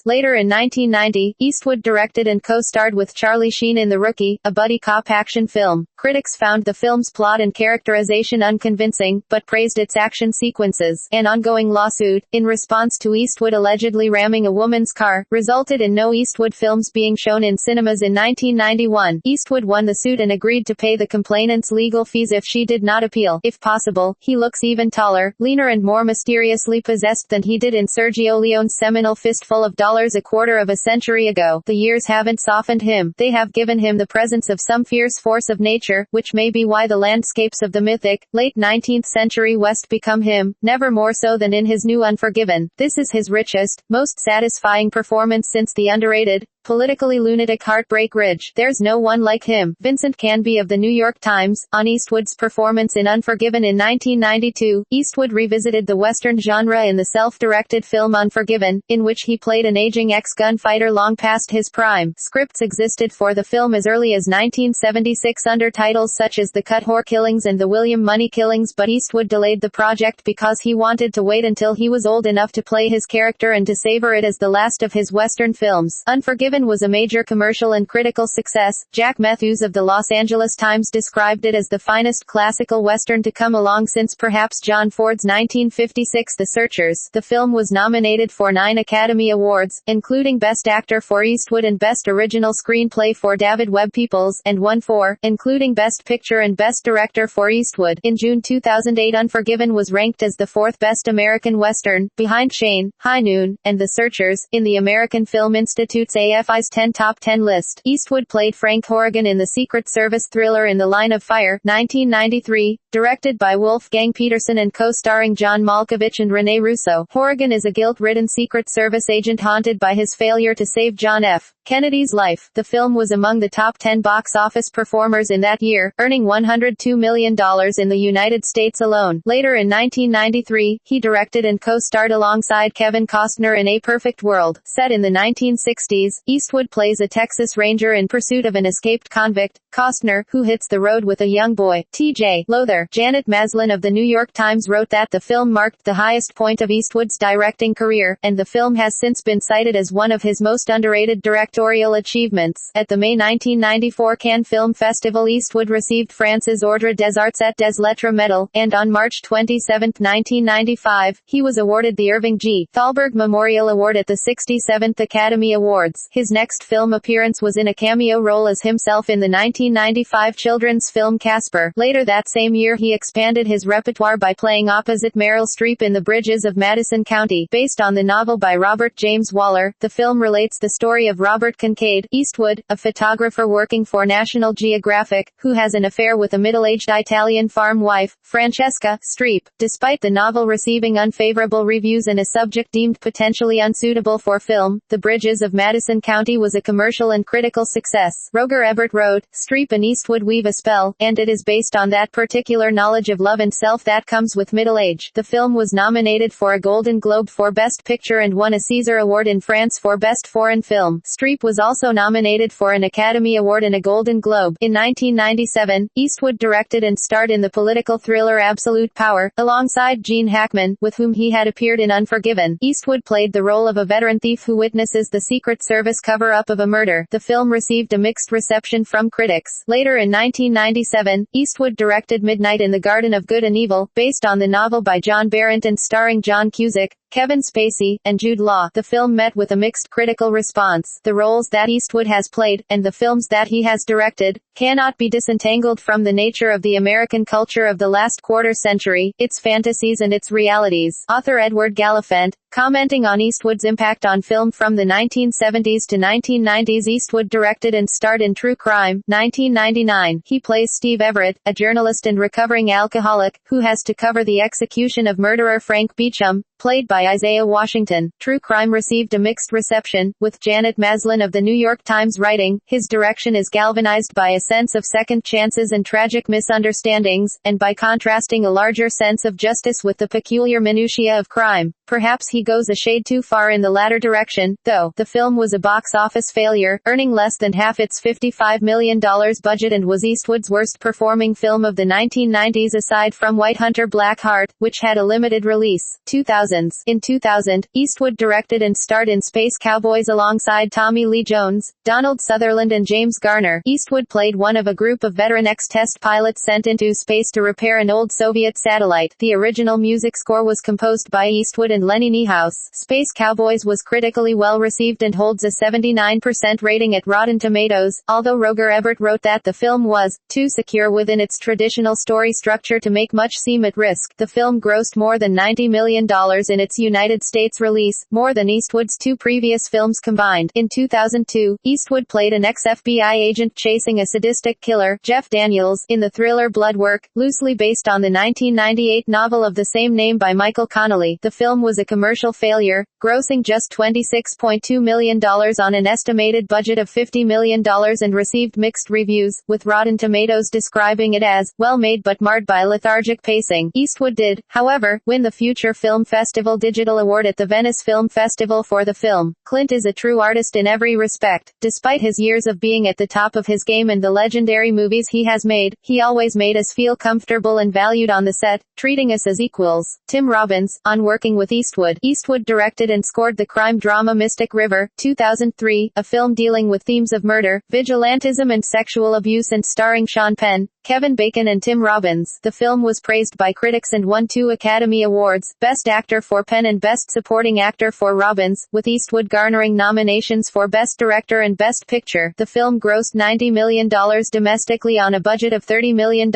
Later in 1990, Eastwood directed and co-starred with Charlie Sheen in The Rookie, a buddy cop action film. Critics found the film's plot and characterization unconvincing, but praised its action sequences. An ongoing lawsuit, in response to Eastwood allegedly ramming a woman's car, resulted in no Eastwood films being shown in cinemas in 1991. Eastwood won the suit and agreed to pay the complainant's legal fees if she did not appeal. If possible, he looks even taller, leaner and more mysteriously possessed than he did in Sergio Leone's seminal Fistful of Dollars a quarter of a century ago. The years haven't softened him. They have given him the presence of some fierce force of nature, which may be why the landscapes of the mythic, late late 19th century West become him, never more so than in his new Unforgiven. This is his richest, most satisfying performance since the underrated, politically lunatic Heartbreak Ridge. There's no one like him. Vincent Canby of the New York Times, on Eastwood's performance in Unforgiven in 1992, Eastwood revisited the Western genre in the self-directed film Unforgiven, in which he played an aging ex-gunfighter long past his prime. Scripts existed for the film as early as 1976 under titles such as The Cut Whore Killings and The William Money Killings, but Eastwood delayed the project because he wanted to wait until he was old enough to play his character and to savor it as the last of his Western films. Unforgiven was a major commercial and critical success. Jack Matthews of the Los Angeles Times described it as the finest classical Western to come along since perhaps John Ford's 1956 The Searchers. The film was nominated for 9 Academy Awards, including Best Actor for Eastwood and Best Original Screenplay for David Webb Peoples, and won 4, including Best Picture and Best Director for Eastwood. In June 2008, Unforgiven was ranked as the 4th best American Western, behind Shane, High Noon, and The Searchers, in the American Film Institute's AFI's 10 Top 10 list. Eastwood played Frank Horrigan in the Secret Service thriller In the Line of Fire, 1993, directed by Wolfgang Peterson and co-starring John Malkovich and Rene Russo. Horrigan is a guilt-ridden Secret Service agent haunted by his failure to save John F. Kennedy's life. The film was among the top 10 box office performers in that year, earning $102 million in the United States alone. Later in 1993, he directed and co-starred alongside Kevin Costner in A Perfect World. Set in the 1960s, Eastwood plays a Texas Ranger in pursuit of an escaped convict, Costner, who hits the road with a young boy, T.J. Lowther. Janet Maslin of the New York Times wrote that the film marked the highest point of Eastwood's directing career, and the film has since been cited as one of his most underrated directorial achievements. At the May 1994 Cannes Film Festival, Eastwood received France's Ordre des Arts et des Lettres medal, and on March 27, 1995, he was awarded the Irving G. Thalberg Memorial Award at the 67th Academy Awards. His next film appearance was in a cameo role as himself in the 1995 children's film Casper. Later that same year he expanded his repertoire by playing opposite Meryl Streep in The Bridges of Madison County. Based on the novel by Robert James Waller, the film relates the story of Robert Kincaid, Eastwood, a photographer working for National Geographic, who has an affair with a middle-aged Italian farm wife, Francesca Streep. Despite the novel receiving unfavorable reviews and a subject deemed potentially unsuitable for film, The Bridges of Madison County was a commercial and critical success. Roger Ebert wrote, "Streep and Eastwood weave a spell, and it is based on that particular knowledge of love and self that comes with middle age." The film was nominated for a Golden Globe for Best Picture and won a César Award in France for Best Foreign Film. Streep was also nominated for an Academy Award and a Golden Globe. In 1997, Eastwood directed and starred in the political thriller Absolute Power, alongside Gene Hackman, with whom he had appeared in Unforgiven. Eastwood played the role of a veteran thief who witnesses the Secret Service cover-up of a murder. The film received a mixed reception from critics. Later in 1997, Eastwood directed Midnight in the Garden of Good and Evil, based on the novel by John Berendt and starring John Cusack, Kevin Spacey, and Jude Law. The film met with a mixed critical response. The roles that Eastwood has played, and the films that he has directed, cannot be disentangled from the nature of the American culture of the last quarter century, its fantasies and its realities. Author Edward Gallifant, commenting on Eastwood's impact on film from the 1970s to 1990s, Eastwood directed and starred in True Crime, 1999. He plays Steve Everett, a journalist and recovering alcoholic, who has to cover the execution of murderer Frank Beecham, played by Isaiah Washington. True Crime received a mixed reception, with Janet Maslin of the New York Times writing, "His direction is galvanized by a sense of second chances and tragic misunderstandings, and by contrasting a larger sense of justice with the peculiar minutiae of crime. Perhaps he goes a shade too far in the latter direction, though." The film was a box office failure, earning less than half its $55 million budget, and was Eastwood's worst-performing film of the 1990s aside from Whitehunter Black Heart, which had a limited release. 2000s. In 2000, Eastwood directed and starred in Space Cowboys alongside Tommy Lee Jones, Donald Sutherland and James Garner. Eastwood played one of a group of veteran ex-test pilots sent into space to repair an old Soviet satellite. The original music score was composed by Eastwood and Lenny Niehaus. Space Cowboys was critically well received and holds a 79% rating at Rotten Tomatoes, although Roger Ebert wrote that the film was too secure within its traditional story structure to make much seem at risk. The film grossed more than $90 million in its United States release, more than Eastwood's two previous films combined. In 2002, Eastwood played an ex-FBI agent chasing a sadistic killer, Jeff Daniels, in the thriller Bloodwork, loosely based on the 1998 novel of the same name by Michael Connelly. The film was a commercial failure, grossing just $26.2 million on an estimated budget of $50 million and received mixed reviews, with Rotten Tomatoes describing it as well-made but marred by lethargic pacing. Eastwood did, however, win the Future Film Festival Digital Award at the Venice Film Festival for the film. Clint is a true artist in every respect. Despite his years of being at the top of his game and the legendary movies he has made, he always made us feel comfortable and valued on the set, treating us as equals. Tim Robbins, on working with Eastwood. Eastwood directed and scored the crime drama Mystic River, 2003, a film dealing with themes of murder, vigilantism and sexual abuse and starring Sean Penn, Kevin Bacon and Tim Robbins. The film was praised by critics and won 2 Academy Awards, Best Actor for Penn and Best Supporting Actor for Robbins, with Eastwood garnering nominations for Best Director and Best Picture. The film grossed $90 million domestically on a budget of $30 million.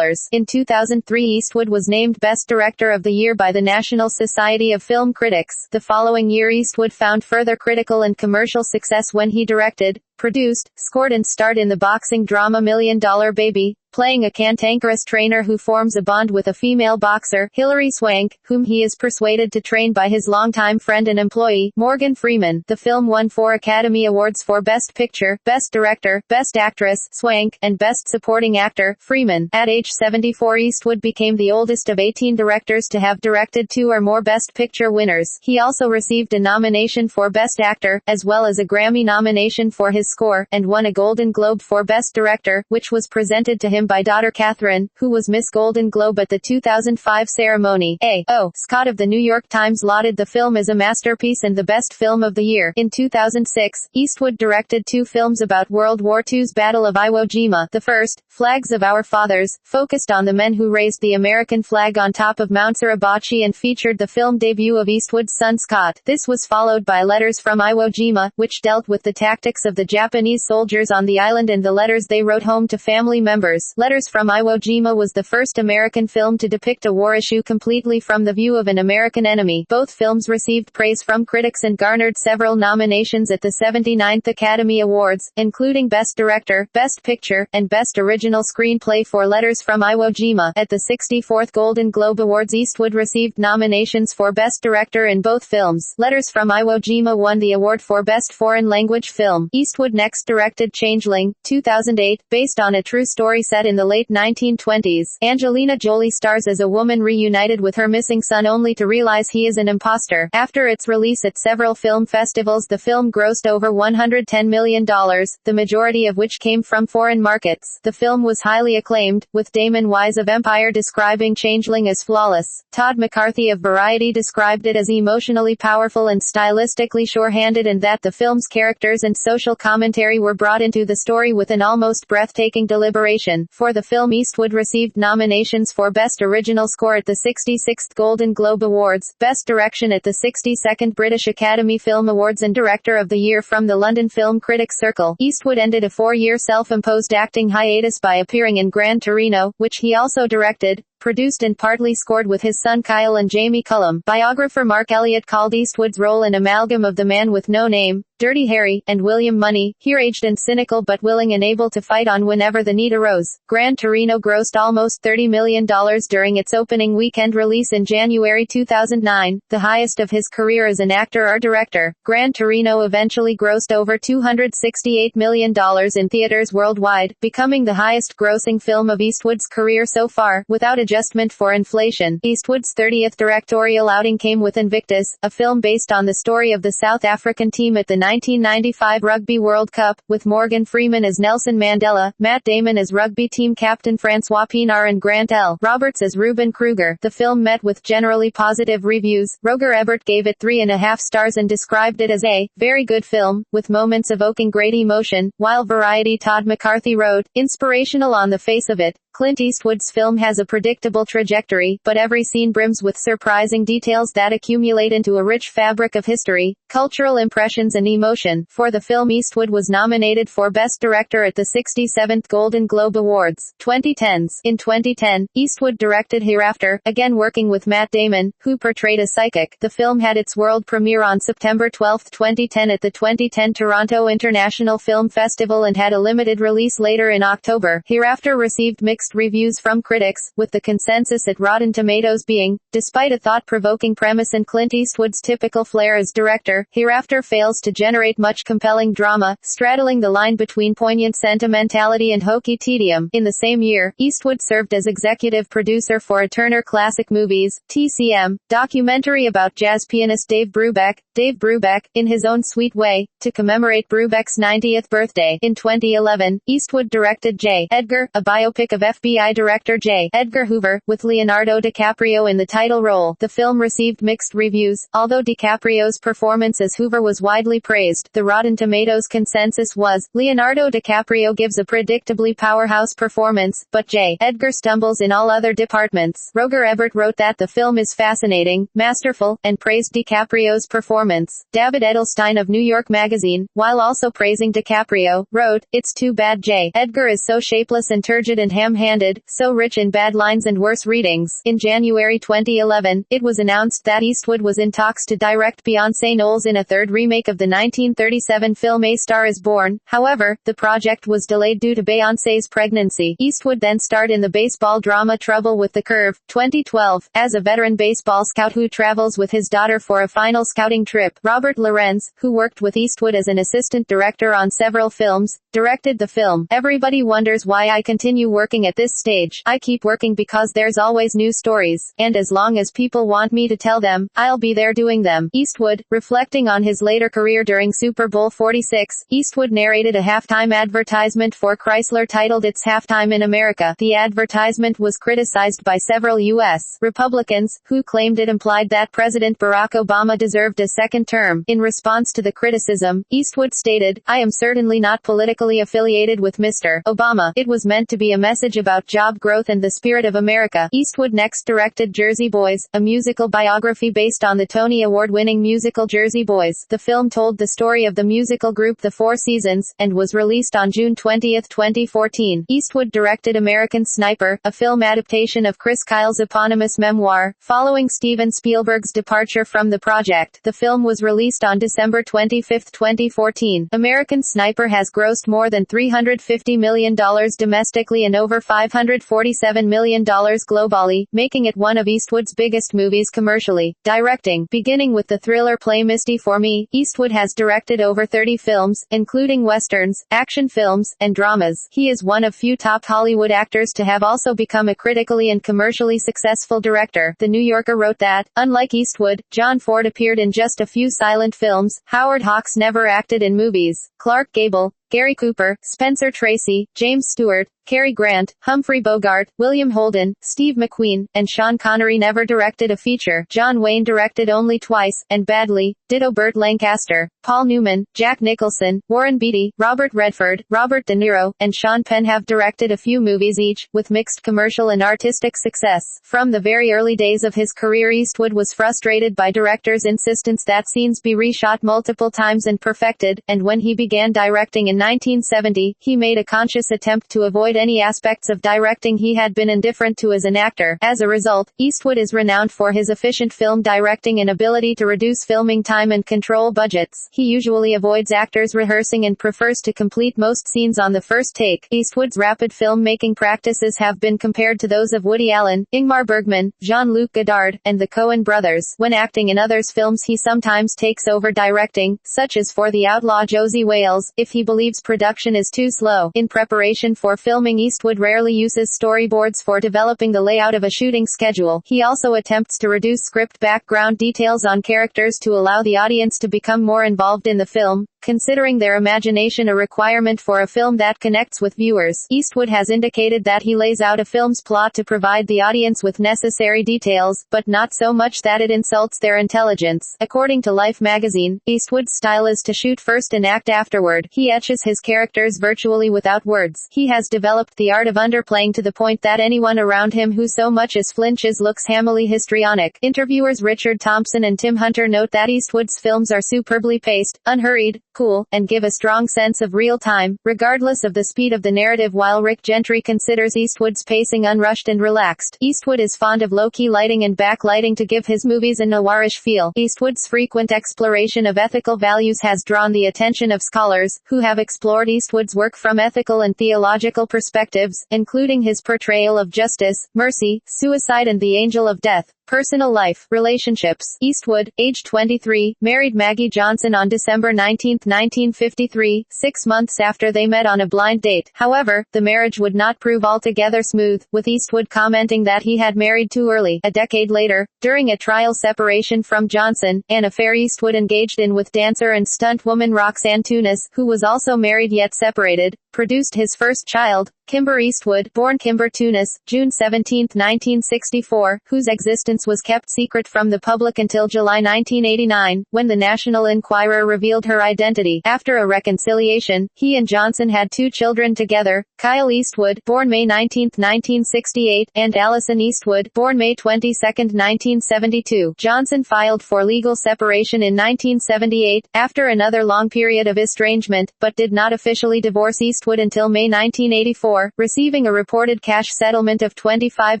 In 2003, Eastwood was named Best Director of the Year by the National Society of Film Critics. The following year, Eastwood found further critical and commercial success when he directed, produced, scored and starred in the boxing drama $1 Million Baby, playing a cantankerous trainer who forms a bond with a female boxer, Hilary Swank, whom he is persuaded to train by his longtime friend and employee, Morgan Freeman. The film won 4 Academy Awards for Best Picture, Best Director, Best Actress, Swank, and Best Supporting Actor, Freeman. At age 74, Eastwood became the oldest of 18 directors to have directed 2 or more Best Picture winners. He also received a nomination for Best Actor, as well as a Grammy nomination for his score, and won a Golden Globe for Best Director, which was presented to him by daughter Catherine, who was Miss Golden Globe at the 2005 ceremony. A.O. Scott of the New York Times lauded the film as a masterpiece and the best film of the year. In 2006, Eastwood directed 2 films about World War II's Battle of Iwo Jima. The first, Flags of Our Fathers, focused on the men who raised the American flag on top of Mount Suribachi and featured the film debut of Eastwood's son Scott. This was followed by Letters from Iwo Jima, which dealt with the tactics of the Japanese soldiers on the island and the letters they wrote home to family members. Letters from Iwo Jima was the first American film to depict a war issue completely from the view of an American enemy. Both films received praise from critics and garnered several nominations at the 79th Academy Awards, including Best Director, Best Picture, and Best Original Screenplay for Letters from Iwo Jima. At the 64th Golden Globe Awards, Eastwood received nominations for Best Director in both films. Letters from Iwo Jima won the award for Best Foreign Language Film. Eastwood next directed Changeling, 2008, based on a true story set in the late 1920s. Angelina Jolie stars as a woman reunited with her missing son only to realize he is an imposter. After its release at several film festivals, the film grossed over $110 million, the majority of which came from foreign markets. The film was highly acclaimed, with Damon Wise of Empire describing Changeling as flawless. Todd McCarthy of Variety described it as emotionally powerful and stylistically sure-handed, and that the film's characters and social commentary were brought into the story with an almost breathtaking deliberation. For the film, Eastwood received nominations for Best Original Score at the 66th Golden Globe Awards, Best Direction at the 62nd British Academy Film Awards, and Director of the Year from the London Film Critics Circle. Eastwood ended a 4-year self-imposed acting hiatus by appearing in Gran Torino, which he also directed, produced and partly scored with his son Kyle and Jamie Cullum. Biographer Mark Elliott called Eastwood's role an amalgam of The Man with No Name, Dirty Harry, and William Money, here-aged and cynical but willing and able to fight on whenever the need arose. Gran Torino grossed almost $30 million during its opening weekend release in January 2009, the highest of his career as an actor or director. Gran Torino eventually grossed over $268 million in theaters worldwide, becoming the highest-grossing film of Eastwood's career so far, without adjustment for inflation. Eastwood's 30th directorial outing came with Invictus, a film based on the story of the South African team at the 1995 Rugby World Cup, with Morgan Freeman as Nelson Mandela, Matt Damon as rugby team captain Francois Pienaar, and Grant L. Roberts as Reuben Kruger. The film met with generally positive reviews. Roger Ebert gave it 3.5 stars and described it as a very good film, with moments evoking great emotion, while Variety Todd McCarthy wrote, inspirational on the face of it, Clint Eastwood's film has a predictable trajectory, but every scene brims with surprising details that accumulate into a rich fabric of history, cultural impressions and emotion. For the film, Eastwood was nominated for Best Director at the 67th Golden Globe Awards, 2010s. In 2010, Eastwood directed Hereafter, again working with Matt Damon, who portrayed a psychic. The film had its world premiere on September 12, 2010 at the 2010 Toronto International Film Festival and had a limited release later in October. Hereafter received mixed reviews from critics, with the consensus at Rotten Tomatoes being, despite a thought-provoking premise and Clint Eastwood's typical flair as director, Hereafter fails to generate much compelling drama, straddling the line between poignant sentimentality and hokey tedium. In the same year, Eastwood served as executive producer for a Turner Classic Movies, TCM, documentary about jazz pianist Dave Brubeck, in his own sweet way, to commemorate Brubeck's 90th birthday. In 2011, Eastwood directed J. Edgar, a biopic of FBI Director J. Edgar Hoover, with Leonardo DiCaprio in the title role. The film received mixed reviews, although DiCaprio's performance as Hoover was widely praised. The Rotten Tomatoes consensus was, Leonardo DiCaprio gives a predictably powerhouse performance, but J. Edgar stumbles in all other departments. Roger Ebert wrote that the film is fascinating, masterful, and praised DiCaprio's performance. David Edelstein of New York Magazine, while also praising DiCaprio, wrote, "It's too bad J. Edgar is so shapeless and turgid and ham-handed, so rich in bad lines and worse readings." In January 2011, it was announced that Eastwood was in talks to direct Beyoncé Knowles in a third remake of the 1937 film A Star is Born. However, the project was delayed due to Beyoncé's pregnancy. Eastwood then starred in the baseball drama Trouble with the Curve, 2012, as a veteran baseball scout who travels with his daughter for a final scouting trip. Robert Lorenz, who worked with Eastwood as an assistant director on several films, directed the film. "Everybody wonders why I continue working at this stage. I keep working because there's always new stories, and as long as people want me to tell them, I'll be there doing them." Eastwood, reflecting on his later career during Super Bowl 46, Eastwood narrated a halftime advertisement for Chrysler titled "It's Halftime in America." The advertisement was criticized by several U.S. Republicans, who claimed it implied that President Barack Obama deserved a second term. In response to the criticism, Eastwood stated, "I am certainly not politically affiliated with Mr. Obama. It was meant to be a message about job growth and the spirit of America." Eastwood next directed Jersey Boys, a musical biography based on the Tony Award-winning musical Jersey Boys. The film told the story of the musical group The Four Seasons, and was released on June 20, 2014. Eastwood directed American Sniper, a film adaptation of Chris Kyle's eponymous memoir, following Steven Spielberg's departure from the project. The film was released on December 25, 2014. American Sniper has grossed more than $350 million domestically and over $547 million globally, making it one of Eastwood's biggest movies commercially. Directing. Beginning with the thriller Play Misty for Me, Eastwood has directed over 30 films, including westerns, action films, and dramas. He is one of few top Hollywood actors to have also become a critically and commercially successful director. The New Yorker wrote that, unlike Eastwood, John Ford appeared in just a few silent films. Howard Hawks never acted in movies. Clark Gable, Gary Cooper, Spencer Tracy, James Stewart, Cary Grant, Humphrey Bogart, William Holden, Steve McQueen, and Sean Connery never directed a feature. John Wayne directed only twice, and badly. Ditto Burt Lancaster, Paul Newman, Jack Nicholson, Warren Beatty, Robert Redford, Robert De Niro, and Sean Penn have directed a few movies each, with mixed commercial and artistic success. From the very early days of his career, Eastwood was frustrated by directors' insistence that scenes be reshot multiple times and perfected, and when he began directing in 1970, he made a conscious attempt to avoid any aspects of directing he had been indifferent to as an actor. As a result, Eastwood is renowned for his efficient film directing and ability to reduce filming time and control budgets. He usually avoids actors rehearsing and prefers to complete most scenes on the first take. Eastwood's rapid filmmaking practices have been compared to those of Woody Allen, Ingmar Bergman, Jean-Luc Godard, and the Coen brothers. When acting in others' films, he sometimes takes over directing, such as for The Outlaw Josie Wales, if he believes production is too slow. In preparation for filming, Eastwood rarely uses storyboards for developing the layout of a shooting schedule. He also attempts to reduce script background details on characters to allow the audience to become more involved in the film. considering their imagination a requirement for a film that connects with viewers. Eastwood has indicated that he lays out a film's plot to provide the audience with necessary details, but not so much that it insults their intelligence. According to Life magazine, Eastwood's style is to shoot first and act afterward. He etches his characters virtually without words. He has developed the art of underplaying to the point that anyone around him who so much as flinches looks hamily histrionic. Interviewers Richard Thompson and Tim Hunter note that Eastwood's films are superbly paced, unhurried, cool, and give a strong sense of real time, regardless of the speed of the narrative, while Rick Gentry considers Eastwood's pacing unrushed and relaxed. Eastwood is fond of low-key lighting and backlighting to give his movies a noirish feel. Eastwood's frequent exploration of ethical values has drawn the attention of scholars, who have explored Eastwood's work from ethical and theological perspectives, including his portrayal of justice, mercy, suicide and the angel of death. Personal life, relationships. Eastwood, age 23, married Maggie Johnson on December 19, 1953, 6 months after they met on a blind date. However, the marriage would not prove altogether smooth, with Eastwood commenting that he had married too early. A decade later, during a trial separation from Johnson, an affair Eastwood engaged in with dancer and stunt woman Roxanne Tunis, who was also married yet separated, produced his first child, Kimber Eastwood, born Kimber Tunis, June 17, 1964, whose existence was kept secret from the public until July 1989, when the National Enquirer revealed her identity. After a reconciliation, he and Johnson had 2 children together, Kyle Eastwood, born May 19, 1968, and Allison Eastwood, born May 22, 1972. Johnson filed for legal separation in 1978, after another long period of estrangement, but did not officially divorce Eastwood until May 1984, receiving a reported cash settlement of $25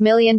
million.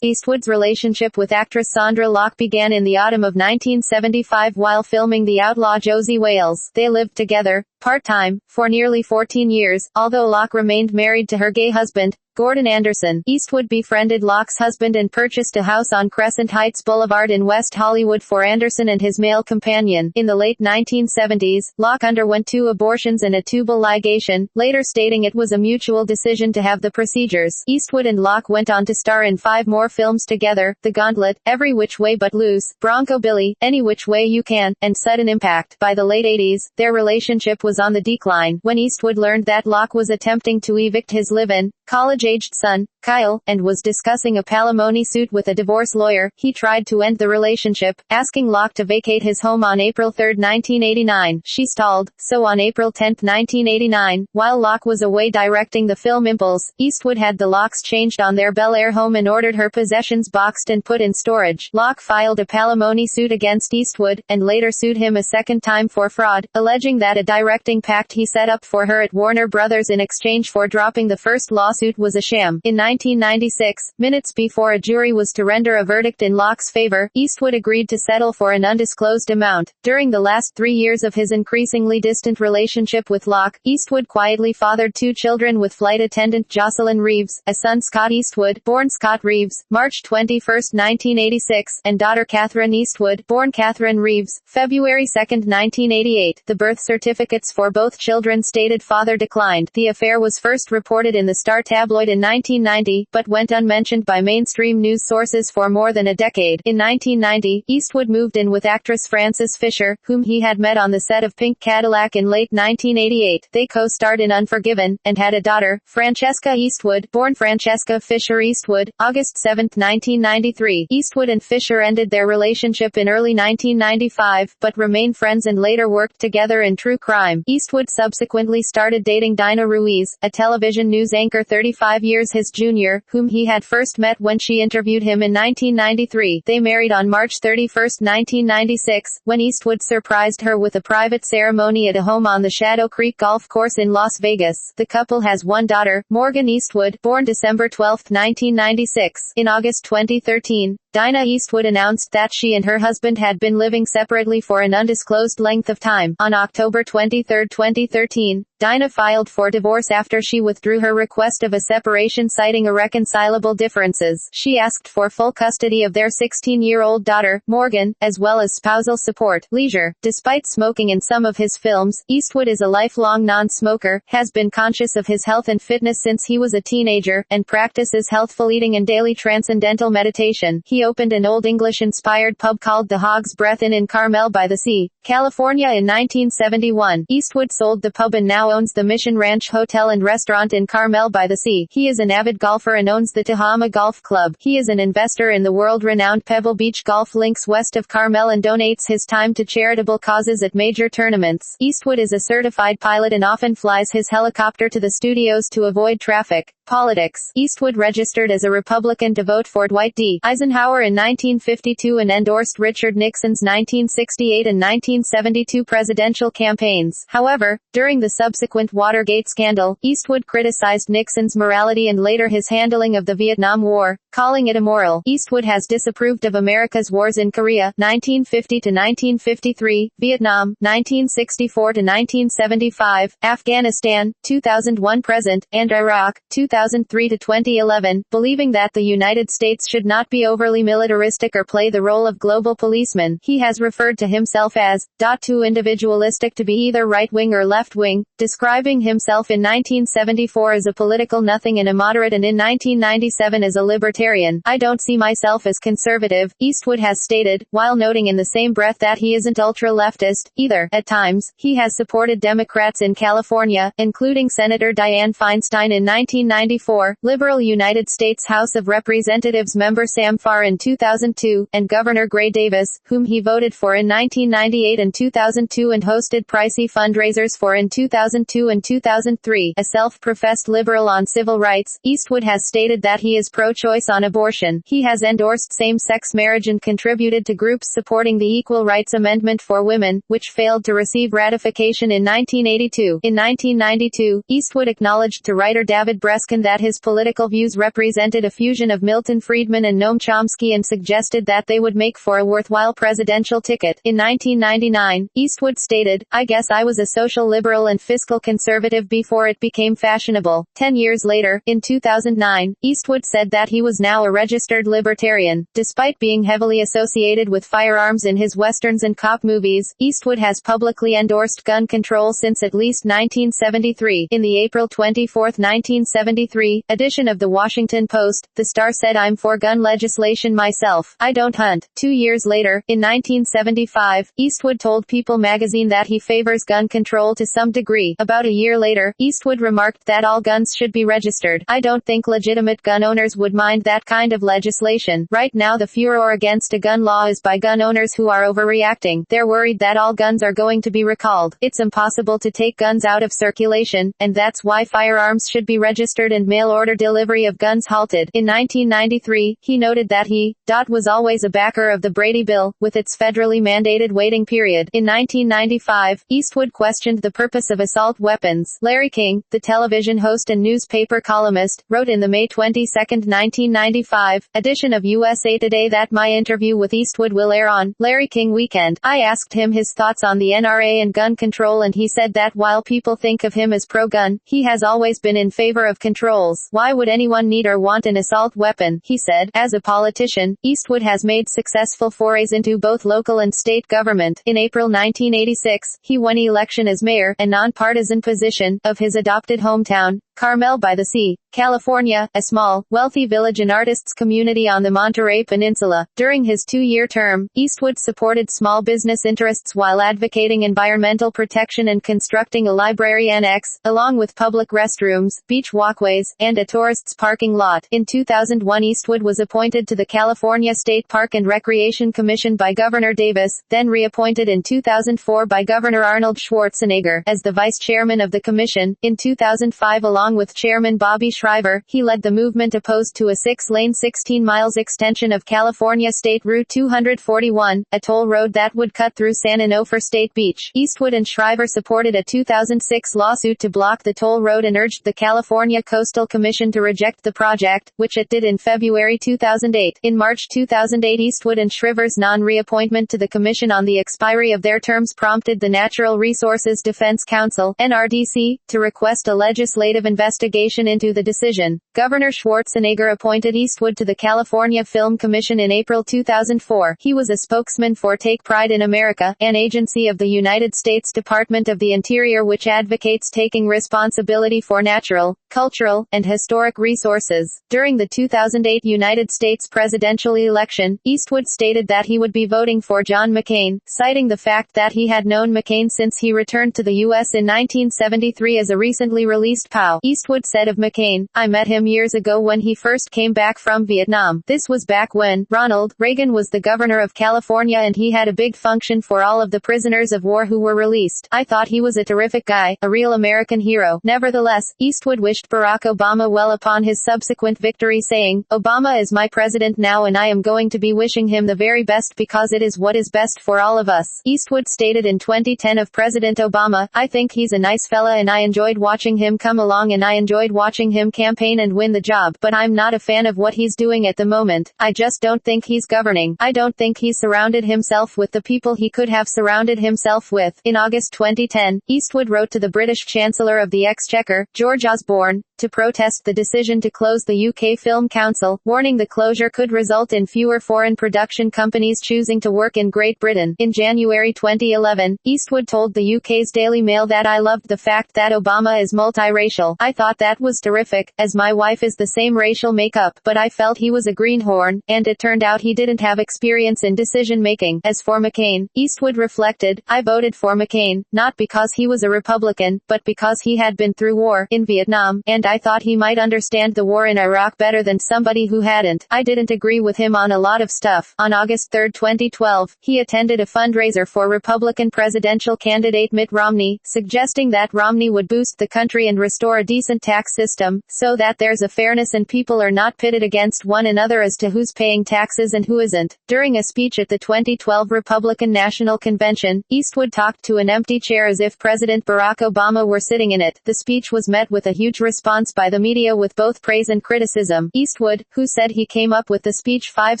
Eastwood's relationship with actress Sandra Locke began in the autumn of 1975 while filming The Outlaw Josie Wales. They lived together, part-time, for nearly 14 years, although Locke remained married to her gay husband, Gordon Anderson. Eastwood befriended Locke's husband and purchased a house on Crescent Heights Boulevard in West Hollywood for Anderson and his male companion. In the late 1970s, Locke underwent 2 abortions and a tubal ligation, later stating it was a mutual decision to have the procedures. Eastwood and Locke went on to star in 5 more films together: The Gauntlet, Every Which Way But Loose, Bronco Billy, Any Which Way You Can, and Sudden Impact. By the late 80s, their relationship was on the decline. When Eastwood learned that Locke was attempting to evict his live-in, college-aged son, Kyle, and was discussing a palimony suit with a divorce lawyer, he tried to end the relationship, asking Locke to vacate his home on April 3, 1989. She stalled, so on April 10, 1989, while Locke was away directing the film Impulse, Eastwood had the locks changed on their Bel Air home and ordered her possessions boxed and put in storage. Locke filed a palimony suit against Eastwood, and later sued him a second time for fraud, alleging that a directing pact he set up for her at Warner Brothers in exchange for dropping the first lawsuit was a sham. In 1996, minutes before a jury was to render a verdict in Locke's favor, Eastwood agreed to settle for an undisclosed amount. During the last 3 years of his increasingly distant relationship with Locke, Eastwood quietly fathered 2 children with flight attendant Jocelyn Reeves, a son Scott Eastwood, born Scott Reeves, March 21, 1986, and daughter Catherine Eastwood, born Catherine Reeves, February 2, 1988. The birth certificates for both children stated father declined. The affair was first reported in the Star tabloid in 1990, but went unmentioned by mainstream news sources for more than a decade. In 1990, Eastwood moved in with actress Frances Fisher, whom he had met on the set of Pink Cadillac in late 1988. They co-starred in Unforgiven, and had a daughter, Francesca Eastwood, born Francesca Fisher Eastwood, August 7, 1993. Eastwood and Fisher ended their relationship in early 1995, but remained friends and later worked together in True Crime. Eastwood subsequently started dating Dinah Ruiz, a television news anchor 35 years his junior, whom he had first met when she interviewed him in 1993. They married on March 31, 1996, when Eastwood surprised her with a private ceremony at a home on the Shadow Creek Golf Course in Las Vegas. The couple has one daughter, Morgan Eastwood, born December 12, 1996. In August 2013, Dinah Eastwood announced that she and her husband had been living separately for an undisclosed length of time. On October 23, 2013, Dinah filed for divorce after she withdrew her request of a separation citing irreconcilable differences. She asked for full custody of their 16-year-old daughter, Morgan, as well as spousal support. Leisure. Despite smoking in some of his films, Eastwood is a lifelong non-smoker, has been conscious of his health and fitness since he was a teenager, and practices healthful eating and daily transcendental meditation. He opened an Old English-inspired pub called the Hog's Breath Inn in Carmel by the Sea, California in 1971. Eastwood sold the pub and now owns the Mission Ranch Hotel and Restaurant in Carmel by the Sea. He is an avid golfer and owns the Tehama Golf Club. He is an investor in the world-renowned Pebble Beach Golf Links west of Carmel and donates his time to charitable causes at major tournaments. Eastwood is a certified pilot and often flies his helicopter to the studios to avoid traffic. Politics. Eastwood registered as a Republican to vote for Dwight D. Eisenhower in 1952 and endorsed Richard Nixon's 1968 and 1972 presidential campaigns. However, during the subsequent Watergate scandal, Eastwood criticized Nixon's morality and later his handling of the Vietnam War, calling it immoral. Eastwood has disapproved of America's wars in Korea, 1950 to 1953, Vietnam, 1964 to 1975, Afghanistan, 2001-present, and Iraq, 2003 to 2011, believing that the United States should not be overly militaristic or play the role of global policeman. He has referred to himself as too individualistic to be either right-wing or left-wing, describing himself in 1974 as a political nothing and a moderate and in 1997 as a libertarian. I don't see myself as conservative, Eastwood has stated, while noting in the same breath that he isn't ultra-leftist, either. At times, he has supported Democrats in California, including Senator Dianne Feinstein in 1994, liberal United States House of Representatives member Sam Farr in 2002, and Governor Gray Davis, whom he voted for in 1998 and 2002 and hosted pricey fundraisers for in 2002 and 2003. A self-professed liberal on civil rights, Eastwood has stated that he is pro-choice on abortion. He has endorsed same-sex marriage and contributed to groups supporting the Equal Rights Amendment for women, which failed to receive ratification in 1982. In 1992, Eastwood acknowledged to writer David Breskin that his political views represented a fusion of Milton Friedman and Noam Chomsky and suggested that they would make for a worthwhile presidential ticket. In 1999, Eastwood stated, "I guess I was a social liberal and fiscal conservative before it became fashionable." 10 years later, in 2009, Eastwood said that he was now a registered libertarian. Despite being heavily associated with firearms in his westerns and cop movies, Eastwood has publicly endorsed gun control since at least 1973. In the April 24, 1973, edition of the Washington Post, the star said, "I'm for gun legislation myself. I don't hunt." 2 years later, in 1975, Eastwood told People magazine that he favors gun control to some degree. About a year later, Eastwood remarked that all guns should be registered. "I don't think legitimate gun owners would mind that kind of legislation. Right now the furor against a gun law is by gun owners who are overreacting. They're worried that all guns are going to be recalled. It's impossible to take guns out of circulation, and that's why firearms should be registered and mail-order delivery of guns halted." In 1993, he noted that he was always a backer of the Brady Bill, with its federally mandated waiting period. In 1995, Eastwood questioned the purpose of assault weapons. Larry King, the television host and newspaper columnist, wrote in the May 22, 1995, edition of USA Today that my interview with Eastwood will air on Larry King Weekend. I asked him his thoughts on the NRA and gun control, and he said that while people think of him as pro-gun, he has always been in favor of controls. "Why would anyone need or want an assault weapon?" he said. As a politician, Eastwood has made successful forays into both local and state government. In April 1986, he won election as mayor, a nonpartisan position, of his adopted hometown, Carmel by the Sea, California, a small, wealthy village and artists community on the Monterey Peninsula. During his 2-year term, Eastwood supported small business interests while advocating environmental protection and constructing a library annex, along with public restrooms, beach walkways, and a tourists' parking lot. In 2001, Eastwood was appointed to the California State Park and Recreation Commission by Governor Davis, then reappointed in 2004 by Governor Arnold Schwarzenegger, as the vice chairman of the commission. In 2005, along along with Chairman Bobby Shriver, he led the movement opposed to a 6-lane 16 miles extension of California State Route 241, a toll road that would cut through San Onofre State Beach. Eastwood and Shriver supported a 2006 lawsuit to block the toll road and urged the California Coastal Commission to reject the project, which it did in February 2008. In March 2008, Eastwood and Shriver's non-reappointment to the commission on the expiry of their terms prompted the Natural Resources Defense Council, NRDC, to request a legislative investigation into the decision. Governor Schwarzenegger appointed Eastwood to the California Film Commission in April 2004. He was a spokesman for Take Pride in America, an agency of the United States Department of the Interior which advocates taking responsibility for natural, cultural, and historic resources. During the 2008 United States presidential election, Eastwood stated that he would be voting for John McCain, citing the fact that he had known McCain since he returned to the U.S. in 1973 as a recently released POW. Eastwood said of McCain, "I met him years ago when he first came back from Vietnam. This was back when Ronald Reagan was the governor of California and he had a big function for all of the prisoners of war who were released. I thought he was a terrific guy, a real American hero." Nevertheless, Eastwood wished Barack Obama well upon his subsequent victory, saying, "Obama is my president now and I am going to be wishing him the very best because it is what is best for all of us." Eastwood stated in 2010 of President Obama, "I think he's a nice fella and I enjoyed watching him come along and I enjoyed watching him campaign and win the job, but I'm not a fan of what he's doing at the moment. I just don't think he's governing. I don't think he's surrounded himself with the people he could have surrounded himself with." In August 2010, Eastwood wrote to the British Chancellor of the Exchequer, George Osborne, to protest the decision to close the UK Film Council, warning the closure could result in fewer foreign production companies choosing to work in Great Britain. In January 2011, Eastwood told the UK's Daily Mail that "I loved the fact that Obama is multiracial. I thought that was terrific, as my wife is the same racial makeup, but I felt he was a greenhorn, and it turned out he didn't have experience in decision-making." As for McCain, Eastwood reflected, "I voted for McCain, not because he was a Republican, but because he had been through war in Vietnam, and I thought he might understand the war in Iraq better than somebody who hadn't. I didn't agree with him on a lot of stuff." On August 3, 2012, he attended a fundraiser for Republican presidential candidate Mitt Romney, suggesting that Romney would boost the country and restore a decent tax system, so that there's a fairness and people are not pitted against one another as to who's paying taxes and who isn't. During a speech at the 2012 Republican National Convention, Eastwood talked to an empty chair as if President Barack Obama were sitting in it. The speech was met with a huge response by the media with both praise and criticism. Eastwood, who said he came up with the speech 5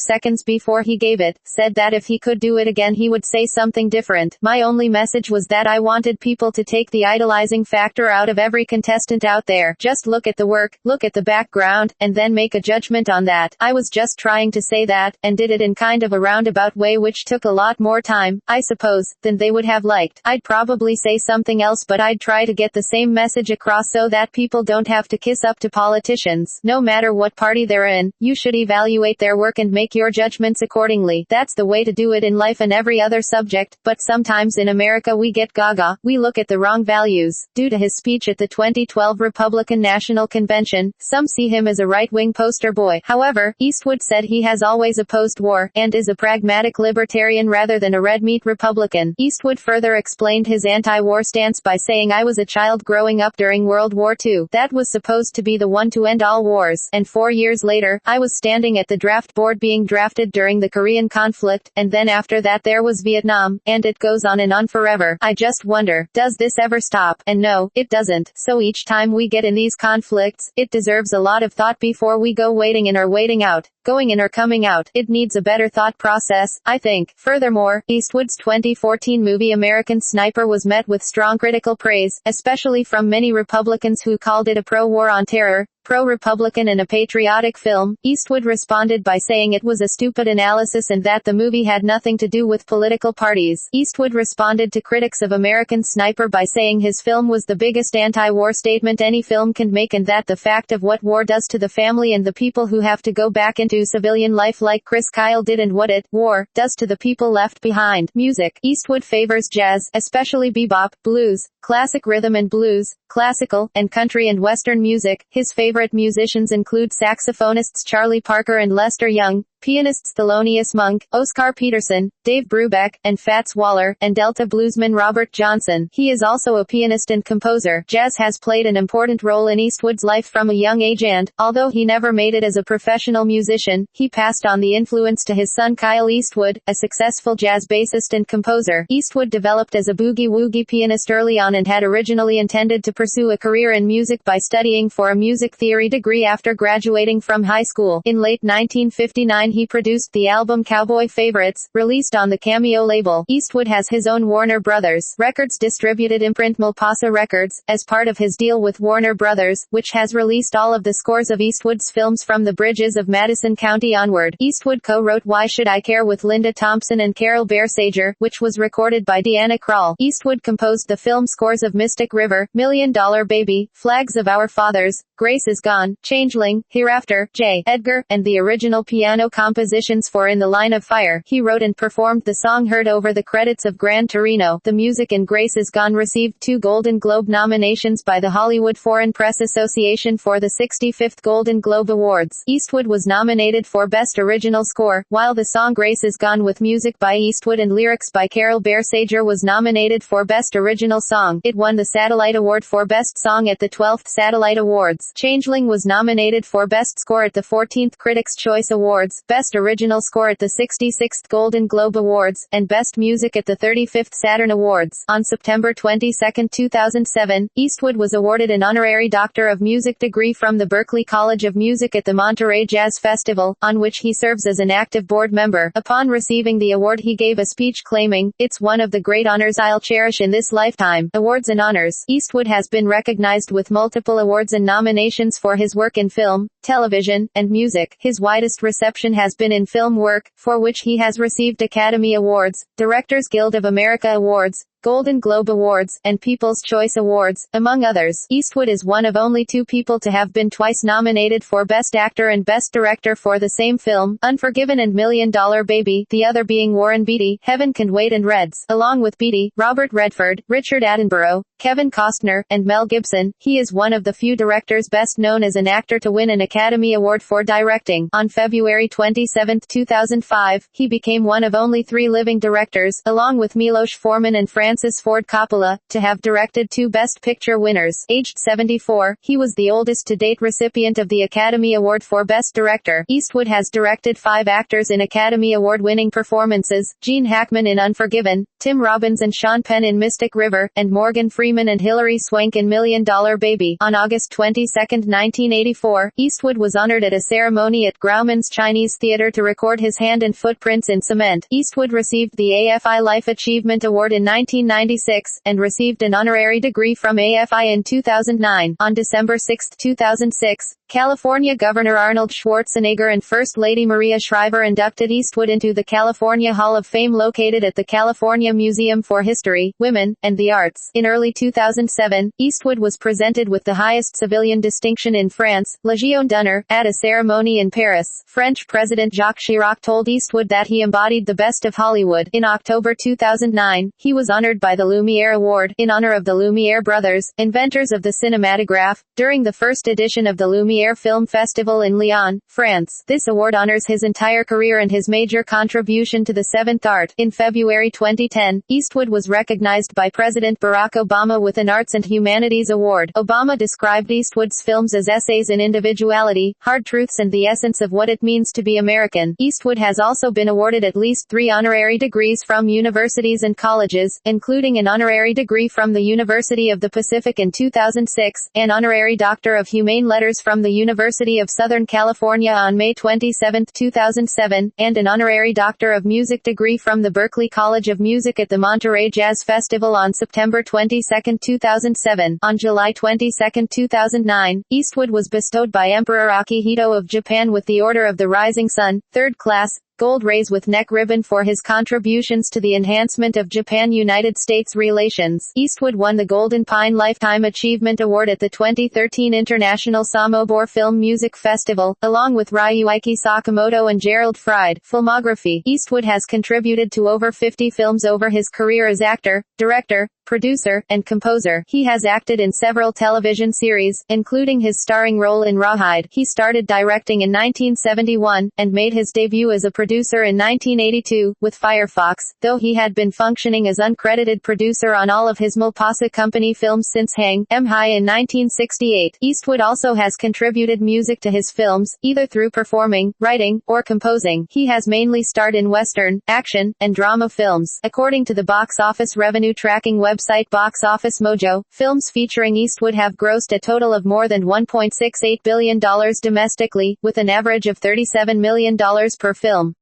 seconds before he gave it, said that if he could do it again he would say something different. "My only message was that I wanted people to take the idolizing factor out of every contestant out there. Just look at the work, look at the background, and then make a judgment on that. I was just trying to say that, and did it in kind of a roundabout way which took a lot more time, I suppose, than they would have liked. I'd probably say something else but I'd try to get the same message across so that people don't have to kiss up to politicians. No matter what party they're in, you should evaluate their work and make your judgments accordingly. That's the way to do it in life and every other subject, but sometimes in America we get gaga. We look at the wrong values." Due to his speech at the 2012 Republican National Convention, some see him as a right-wing poster boy. However, Eastwood said he has always opposed war, and is a pragmatic libertarian rather than a red meat Republican. Eastwood further explained his anti-war stance by saying, "I was a child growing up during World War II. That was supposed to be the one to end all wars, and 4 years later, I was standing at the draft board being drafted during the Korean conflict, and then after that there was Vietnam, and it goes on and on forever. I just wonder, does this ever stop? And no, it doesn't. So each time we get in these conflicts, it deserves a lot of thought before we go waiting in or waiting out. Going in or coming out. It needs a better thought process, I think." Furthermore, Eastwood's 2014 movie American Sniper was met with strong critical praise, especially from many Republicans who called it a pro-war on terror, pro-Republican and a patriotic film. Eastwood responded by saying it was a stupid analysis and that the movie had nothing to do with political parties. Eastwood responded to critics of American Sniper by saying his film was the biggest anti-war statement any film can make and that the fact of what war does to the family and the people who have to go back into civilian life like Chris Kyle did and what war does to the people left behind. Music. Eastwood favors jazz, especially bebop, blues, classic rhythm and blues, classical, and country and western music. His favorite musicians include saxophonists Charlie Parker and Lester Young, pianists Thelonious Monk, Oscar Peterson, Dave Brubeck, and Fats Waller, and Delta bluesman Robert Johnson. He is also a pianist and composer. Jazz has played an important role in Eastwood's life from a young age and, although he never made it as a professional musician, he passed on the influence to his son Kyle Eastwood, a successful jazz bassist and composer. Eastwood developed as a boogie-woogie pianist early on and had originally intended to pursue a career in music by studying for a music theory degree after graduating from high school. In late 1959 he produced the album Cowboy Favorites, released on the Cameo label. Eastwood has his own Warner Brothers Records distributed imprint Milpasa Records, as part of his deal with Warner Brothers, which has released all of the scores of Eastwood's films from The Bridges of Madison County onward. Eastwood co-wrote Why Should I Care with Linda Thompson and Carol Bearsager, which was recorded by Deanna Krall. Eastwood composed the film scores of Mystic River, $1 Million Baby, Flags of Our Fathers, Grace Is Gone, Changeling, Hereafter, J. Edgar, and the original piano compositions for In the Line of Fire. He wrote and performed the song heard over the credits of Gran Torino. The music in Grace Is Gone received 2 Golden Globe nominations by the Hollywood Foreign Press Association for the 65th Golden Globe Awards. Eastwood was nominated for Best Original Score, while the song Grace Is Gone with music by Eastwood and lyrics by Carol Bearsager was nominated for Best Original Song. It won the Satellite Award for Best Song at the 12th Satellite Awards. Changeling was nominated for Best Score at the 14th Critics' Choice Awards, Best Original Score at the 66th Golden Globe Awards, and Best Music at the 35th Saturn Awards. On September 22, 2007, Eastwood was awarded an honorary Doctor of Music degree from the Berklee College of Music at the Monterey Jazz Festival, on which he serves as an active board member. Upon receiving the award he gave a speech claiming, "It's one of the great honors I'll cherish in this lifetime." Awards and honors. Eastwood has been recognized with multiple awards and nominations for his work in film, television, and music. His widest reception has been in film work, for which he has received Academy Awards, Directors Guild of America Awards, Golden Globe Awards, and People's Choice Awards, among others. Eastwood is one of only 2 people to have been twice nominated for Best Actor and Best Director for the same film, Unforgiven and $1 Million Baby, the other being Warren Beatty, Heaven Can Wait and Reds. Along with Beatty, Robert Redford, Richard Attenborough, Kevin Costner, and Mel Gibson, he is one of the few directors best known as an actor to win an Academy Award for directing. On February 27, 2005, he became one of only 3 living directors, along with Milos Forman and Francis Ford Coppola, to have directed 2 Best Picture winners. Aged 74, he was the oldest to-date recipient of the Academy Award for Best Director. Eastwood has directed 5 actors in Academy Award-winning performances: Gene Hackman in Unforgiven, Tim Robbins and Sean Penn in Mystic River, and Morgan Freeman and Hilary Swank in $1 Million Baby. On August 22, 1984, Eastwood was honored at a ceremony at Grauman's Chinese Theater to record his hand and footprints in cement. Eastwood received the AFI Life Achievement Award in 1996, and received an honorary degree from AFI in 2009. On December 6, 2006, California Governor Arnold Schwarzenegger and First Lady Maria Shriver inducted Eastwood into the California Hall of Fame located at the California Museum for History, Women, and the Arts. In early 2007, Eastwood was presented with the highest civilian distinction in France, Légion d'honneur, at a ceremony in Paris. French President Jacques Chirac told Eastwood that he embodied the best of Hollywood. In October 2009, he was honored by the Lumiere Award, in honor of the Lumiere brothers, inventors of the cinematograph, during the first edition of the Lumiere Film Festival in Lyon, France. This award honors his entire career and his major contribution to the seventh art. In February 2010, Eastwood was recognized by President Barack Obama with an Arts and Humanities Award. Obama described Eastwood's films as essays in individuality, hard truths and the essence of what it means to be American. Eastwood has also been awarded at least 3 honorary degrees from universities and colleges, including an honorary degree from the University of the Pacific in 2006, an honorary Doctor of Humane Letters from the University of Southern California on May 27, 2007, and an honorary Doctor of Music degree from the Berklee College of Music at the Monterey Jazz Festival on September 22, 2007. On July 22, 2009, Eastwood was bestowed by Emperor Akihito of Japan with the Order of the Rising Sun, 3rd class, gold rays with neck ribbon for his contributions to the enhancement of Japan-United States relations. Eastwood won the Golden Pine Lifetime Achievement Award at the 2013 International Samobor Film Music Festival, along with Ryuichi Sakamoto and Gerald Fried. Filmography. Eastwood has contributed to over 50 films over his career as actor, director, producer, and composer. He has acted in several television series, including his starring role in Rawhide. He started directing in 1971, and made his debut as a producer in 1982, with Firefox, though he had been functioning as uncredited producer on all of his Mulpasa Company films since Hang 'em High in 1968. Eastwood also has contributed music to his films, either through performing, writing, or composing. He has mainly starred in Western, action, and drama films. According to the box office revenue tracking website Box Office Mojo, films featuring Eastwood have grossed a total of more than $1.68 billion domestically, with an average of $37 million per film.